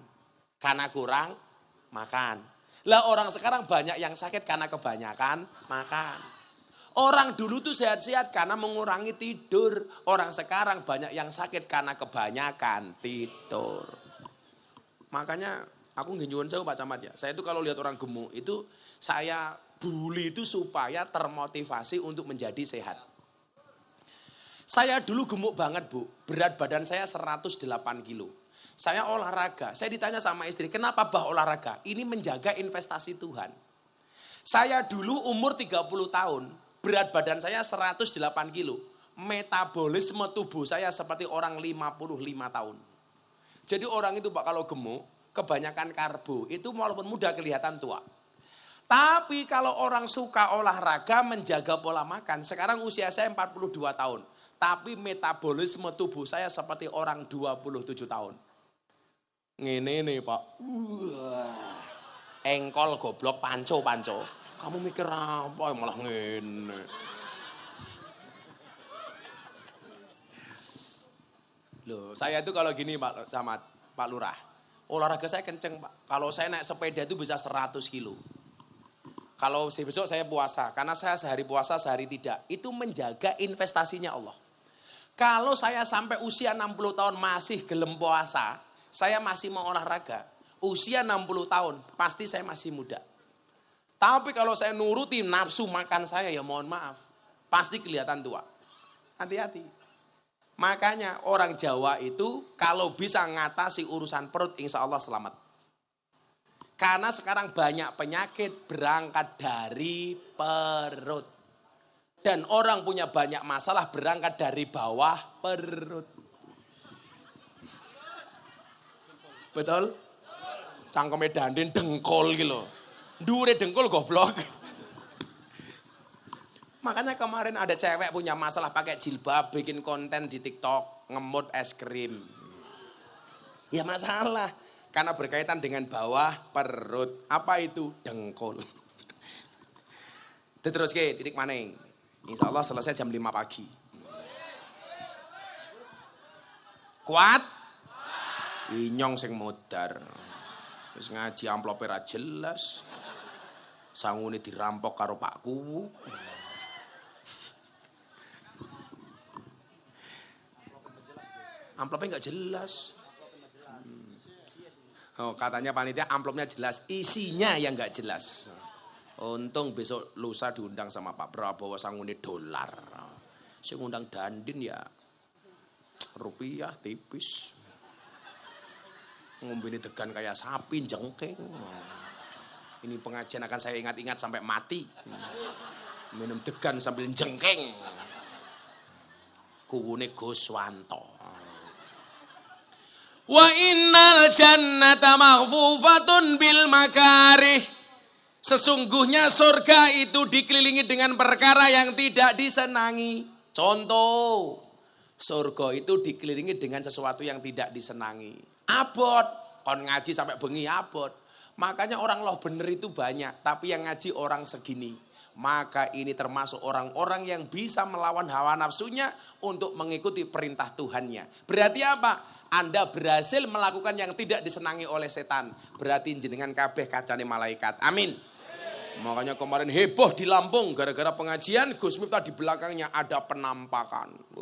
Lah orang sekarang banyak yang sakit karena kebanyakan makan. Orang dulu tuh sehat-sehat karena mengurangi tidur. Orang sekarang banyak yang sakit karena kebanyakan tidur. Makanya aku nggih nyuwun sewu Pak Camat ya. Saya itu kalau lihat orang gemuk itu saya bully itu supaya termotivasi untuk menjadi sehat. Saya dulu gemuk banget Bu. Berat badan saya 108 kilo. Saya olahraga. Saya ditanya sama istri, kenapa bah olahraga? Ini menjaga investasi Tuhan. Saya dulu umur 30 tahun. Berat badan saya 108 kilo. Metabolisme tubuh saya seperti orang 55 tahun. Jadi orang itu Pak kalau gemuk, kebanyakan karbo, itu walaupun muda kelihatan tua. Tapi kalau orang suka olahraga, menjaga pola makan, sekarang usia saya 42 tahun. Tapi metabolisme tubuh saya seperti orang 27 tahun. Ngene nih Pak. Engkol goblok panco. Kamu mikir apa malah ngene. Loh, saya itu kalau gini Pak Camat, Pak Lurah. Olahraga saya kenceng Pak. Kalau saya naik sepeda itu bisa 100 kilo. Kalau besok saya puasa, karena saya sehari puasa, sehari tidak. Itu menjaga investasinya Allah. Kalau saya sampai usia 60 tahun masih gelem puasa, saya masih mau olahraga. Usia 60 tahun, pasti saya masih muda. Tapi kalau saya nuruti nafsu makan saya, ya mohon maaf. Pasti kelihatan tua. Hati-hati. Makanya orang Jawa itu kalau bisa ngatasi urusan perut, insya Allah selamat. Karena sekarang banyak penyakit berangkat dari perut. Dan orang punya banyak masalah berangkat dari bawah perut. Betul? Cangkeme dandin dengkol gitu. Dure dengkol goblok. Makanya kemarin ada cewek punya masalah pakai jilbab, bikin konten di TikTok, ngemut es krim. Ya masalah. Karena berkaitan dengan bawah perut. Apa itu? Dengkul. Terus ke titik maning. Insya Allah selesai jam 5 pagi. Kuat? Inyong sing modar. Terus ngaji amplopnya ra jelas. Sangune dirampok karo pakku. Amplopnya nggak jelas. Oh, katanya panitia amplopnya jelas, isinya yang nggak jelas. Untung besok lusa diundang sama Pak Prabowo sangune dolar. Sing ngundang Dandin ya rupiah tipis. Ngombene degan kayak sapi jengking. Ini pengajian akan saya ingat-ingat sampai mati. Minum degan sambil jengking. Kuwune Guswanto. Wa innal jannata maghfufatun bil makarih. Sesungguhnya surga itu dikelilingi dengan perkara yang tidak disenangi. Contoh, surga itu dikelilingi dengan sesuatu yang tidak disenangi. Abot, kon ngaji sampai bengi abot. Makanya orang loh bener itu banyak, tapi yang ngaji orang segini. Maka ini termasuk orang-orang yang bisa melawan hawa nafsunya untuk mengikuti perintah Tuhannya. Berarti apa? Anda berhasil melakukan yang tidak disenangi oleh setan. Berarti jenengan kabeh kacane malaikat. Amin. Makanya kemarin heboh di Lampung gara-gara pengajian Gus Miftah di belakangnya ada penampakan.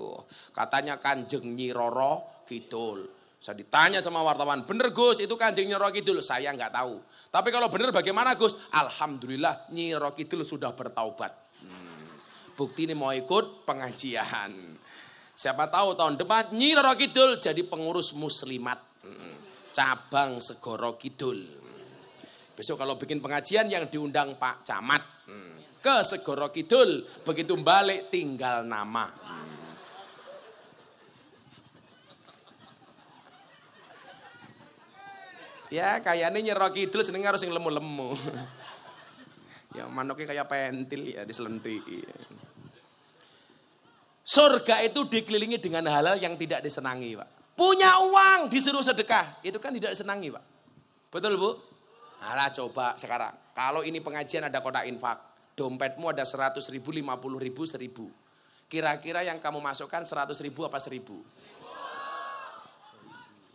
Katanya Kanjeng Nyi Roro Kidul. Saya ditanya sama wartawan, bener Gus itu Kanjeng Nyi Roro Kidul? Saya nggak tahu. Tapi kalau bener bagaimana Gus? Alhamdulillah Nyi Roro Kidul sudah bertaubat. Bukti ini mau ikut pengajian. Siapa tahu tahun depan Nyi Roro Kidul jadi pengurus muslimat. Cabang Segoro Kidul. Besok kalau bikin pengajian yang diundang Pak Camat ke Segoro Kidul, begitu balik tinggal nama. Ya kayaknya Nyero Kidul seneng harus yang lemu-lemu. Ya manuknya kayak pentil ya diselenti. Surga itu dikelilingi dengan hal-hal yang tidak disenangi, Pak. Punya uang disuruh sedekah, itu kan tidak disenangi, Pak. Betul, Bu? Alah coba sekarang, kalau ini pengajian ada kotak infak, dompetmu ada 100 ribu, 50 ribu, 1000. Kira-kira yang kamu masukkan 100 ribu apa 1000?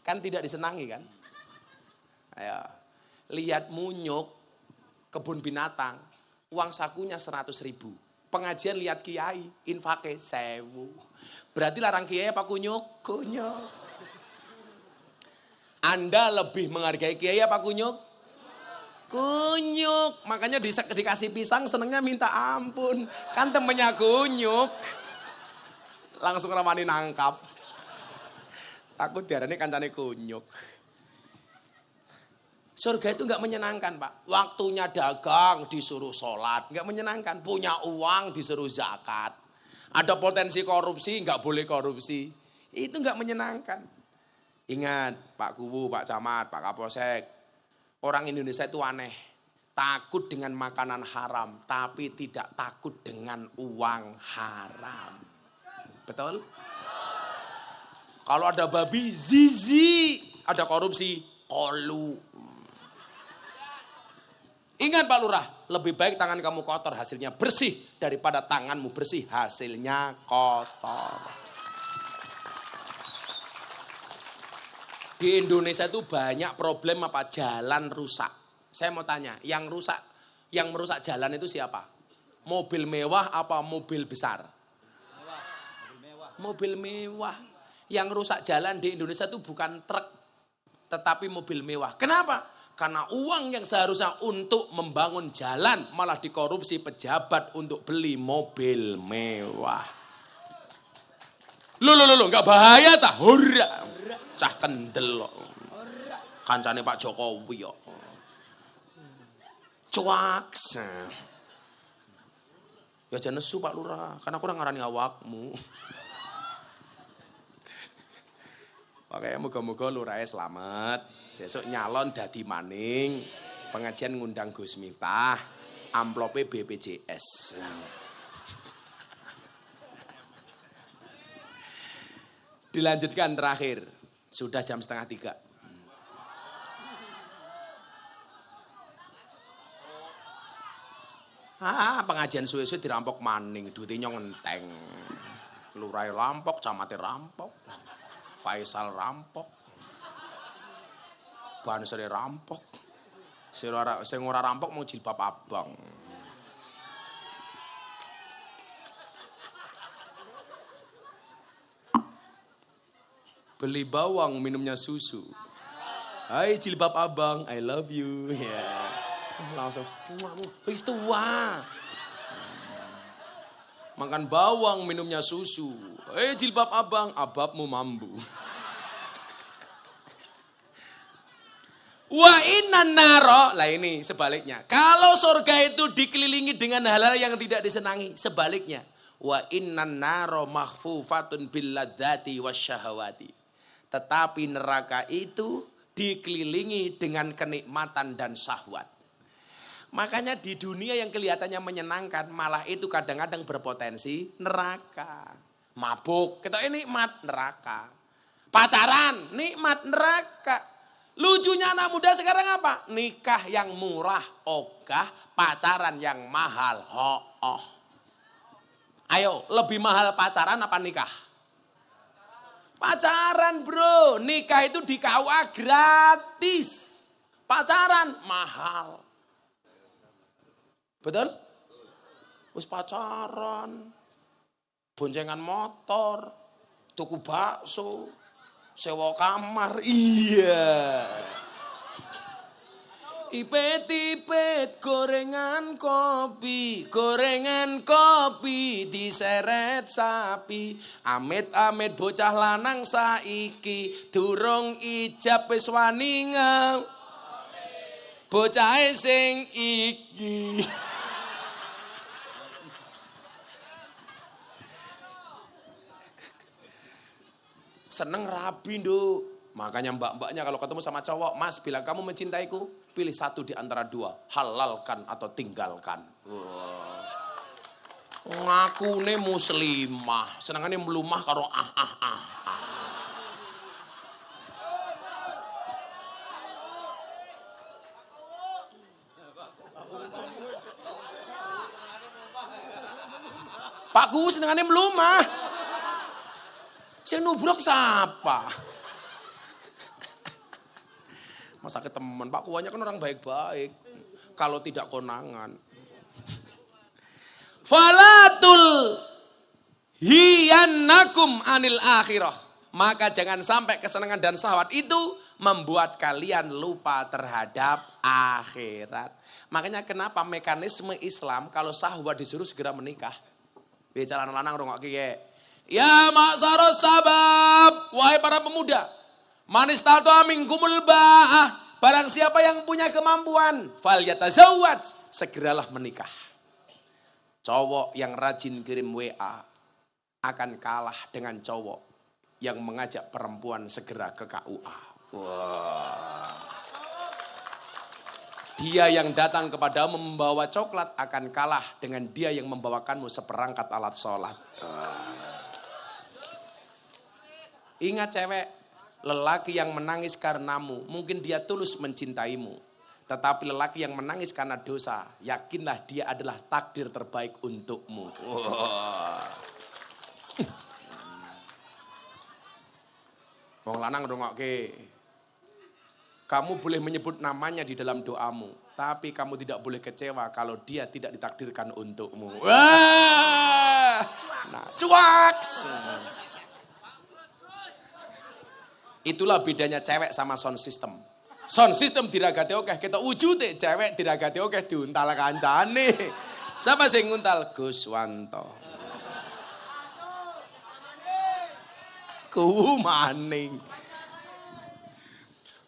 Kan tidak disenangi kan? Ayo, lihat munyuk, kebun binatang, uang sakunya 100 ribu. Pengajian lihat kiai, infake 1000. Berarti larang kiai apa kunyuk? Kunyuk. Anda lebih menghargai kiai apa kunyuk? Kunyuk, makanya dikasih pisang senengnya minta ampun. Kan temennya kunyuk. Langsung ramani nangkap. Takut diarani kancane kunyuk. Surga itu gak menyenangkan, Pak. Waktunya dagang disuruh sholat, gak menyenangkan. Punya uang disuruh zakat. Ada potensi korupsi, gak boleh korupsi. Itu gak menyenangkan. Ingat, Pak Kuwu, Pak Camat, Pak Kapolsek. Orang Indonesia itu aneh, takut dengan makanan haram, tapi tidak takut dengan uang haram. Betul? Kalau ada babi, zizi. Ada korupsi, kolu. Ingat Pak Lurah, lebih baik tangan kamu kotor, hasilnya bersih, daripada tanganmu bersih, hasilnya kotor. Di Indonesia itu banyak problem apa? Jalan rusak. Saya mau tanya, yang merusak jalan itu siapa? Mobil mewah apa mobil besar? Mobil mewah. Yang rusak jalan di Indonesia itu bukan truk, tetapi mobil mewah. Kenapa? Karena uang yang seharusnya untuk membangun jalan malah dikorupsi pejabat untuk beli mobil mewah. Loh, nggak bahaya tah? Hurra. Cah kendel kok. Kancane Pak Jokowi kok. Cuaks. Ya jangan nesu Pak Lurah, karena aku ngarani awakmu. Oke, moga-moga Lurahnya selamat. Sesuk nyalon dadi maning. Pengajian ngundang Gus Miftah. Amplope BPJS. Dilanjutkan terakhir. Sudah jam 2:30. Pengajian suwe-suwe dirampok maning, duitnya ngenteng. Lurah rampok, camate rampok. Faisal rampok. Bansere rampok. Sing ora rampok mau jilbab abang. Beli bawang minumnya susu. Hai jilbab abang, I love you. Yeah. Langsung, wis tua. Makan bawang, minumnya susu. Jilbab abang, ababmu mambu. Wa innan naro, lah ini sebaliknya. Kalau surga itu dikelilingi dengan hal-hal yang tidak disenangi, sebaliknya. Wa innan naro mahfufatun bil ladzati wasyahawati. Tetapi neraka itu dikelilingi dengan kenikmatan dan syahwat. Makanya di dunia yang kelihatannya menyenangkan, malah itu kadang-kadang berpotensi neraka. Mabuk, kita ini nikmat neraka. Pacaran, nikmat neraka. Lucunya anak muda sekarang apa? Nikah yang murah, ogah, pacaran yang mahal, ho-oh. Ayo, lebih mahal pacaran apa nikah? Pacaran bro, nikah itu di KUA gratis. Pacaran mahal. Betul? Wis pacaran, boncengan motor, tuku bakso, sewa kamar, iya. Ipet-ipet gorengan kopi diseret sapi. Amit-amit bocah lanang saiki durung ijab wis wani ngem. Bocahe sing iki. Seneng rabi nduk. Makanya mbak-mbaknya kalau ketemu sama cowok, Mas, bila kamu mencintaiku, pilih satu di antara dua, halalkan atau tinggalkan. Ngakune muslimah, senengane melumah karo Pak Gu senengane melumah. Sing nubruk siapa? Masa ke teman, Pak Kuanya kan orang baik-baik. Kalau tidak konangan. Falatul hiyannakum anil akhirah. Maka jangan sampai kesenangan dan syahwat itu membuat kalian lupa terhadap akhirat. Makanya kenapa mekanisme Islam kalau syahwat disuruh segera menikah. Bicara lanang rungok kiye. Ya maksaros sabab, wahai para pemuda. Manis tato minkumul ba'ah. Barang siapa yang punya kemampuan, fal yatazawwaj, segeralah menikah. Cowok yang rajin kirim WA akan kalah dengan cowok yang mengajak perempuan segera ke KUA. Wah. Dia yang datang kepadamu membawa coklat akan kalah dengan dia yang membawakanmu seperangkat alat sholat. Ingat cewek, lelaki yang menangis karenamu, mungkin dia tulus mencintaimu. Tetapi lelaki yang menangis karena dosa, yakinlah dia adalah takdir terbaik untukmu. Wong lanang rungokke. Kamu boleh menyebut namanya di dalam doamu, tapi kamu tidak boleh kecewa kalau dia tidak ditakdirkan untukmu. Wah! Nah, cuaks. Itulah bedanya cewek sama sound system. Sound system diragati oke, kita wujute cewek diragati oke diuntal kancane. Siapa sing nguntal? Guswanto. Ku maning.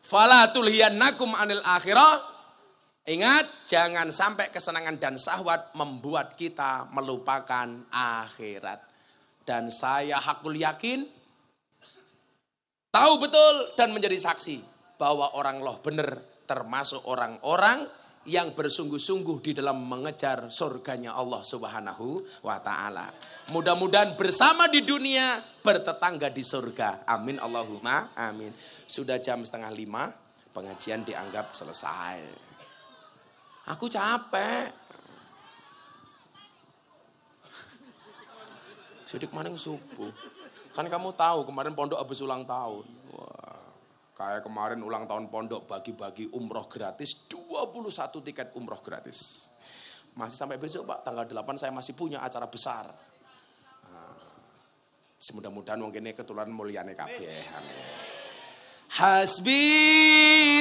Fala tulhiyannakum anil akhirah. Ingat, jangan sampai kesenangan dan syahwat membuat kita melupakan akhirat. Dan saya hakul yakin, tahu betul dan menjadi saksi bahwa orang loh benar termasuk orang-orang yang bersungguh-sungguh di dalam mengejar surganya Allah Subhanahu wa ta'ala. Mudah-mudahan bersama di dunia, bertetangga di surga. Amin Allahumma amin. Sudah jam 4:30, pengajian dianggap selesai. Aku capek. Sudik maning subuh. Kan kamu tahu kemarin pondok habis ulang tahun. Wah, kayak kemarin ulang tahun pondok bagi-bagi umroh gratis, 21 tiket umroh gratis. Masih sampai besok Pak, tanggal 8 saya masih punya acara besar. Semudah-mudahan mungkin ini ketularan mulyane kabeh. Hasbi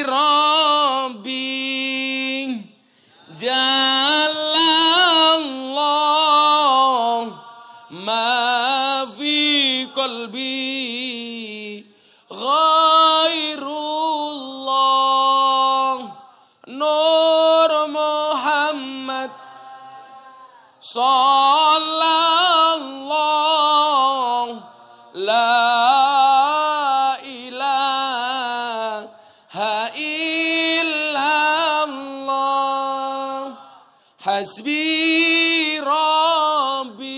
Rabbi Jalallah ma fi qalbi ghairullah Nur Muhammad sallallahu la ilaha illallah hasbi rabbi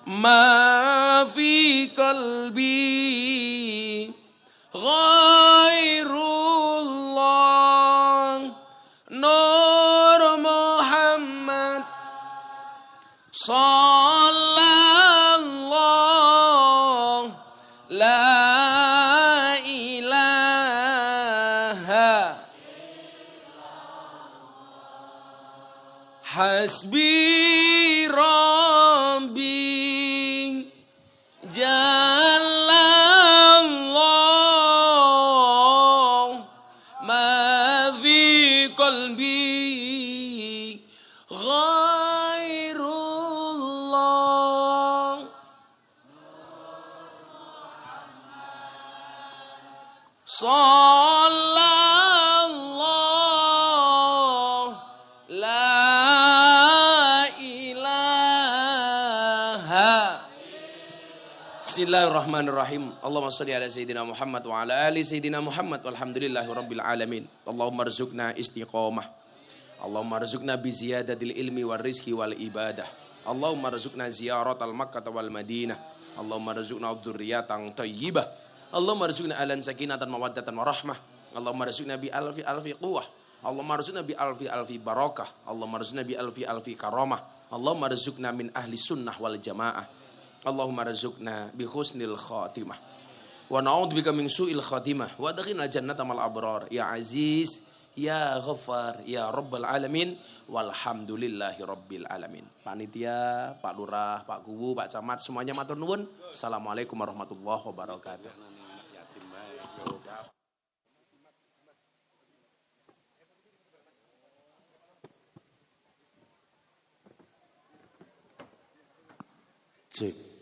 ma fi qalbi ghairullah Nur Muhammad sallallahu la ilaha hasbi rabbi jalallah ma fi qalbi ghairullah sallallahu la ilaha Bismillahirrahmanirrahim. Allahumma shalli ala sayyidina Muhammad wa ala ali sayyidina Muhammad walhamdulillahi rabbil alamin. Allahumma rzuqna istiqamah. Allahumma rzuqna bi ziyadatil ilmi wal rizqi wal ibadah. Allahumma rzuqna ziyaratal Makkah wal Madinah. Allahumma rzuqna dzurriyyatan thayyibah. Allahumma rzuqna alan sakinatan mawaddatan warahmah. Allahumma rzuqna bi alfi quwwah. Allahumma rzuqna bi alfi barakah. Allahumma rzuqna bi alfi karamah. Allahumma rzuqna min ahli sunnah wal jamaah. Allahumma rzuqna bi husnil khatimah. Wa na'udzubika min su'il khatimah. Wa adkhilna jannata mal abrar. Ya Aziz, ya Ghaffar, ya Rabbal alamin. Walhamdulillahi rabbil alamin. Panitia, Pak Lurah, Pak Kubu, Pak Camat, semuanya matur nuwun. Assalamualaikum warahmatullahi wabarakatuh. Cek.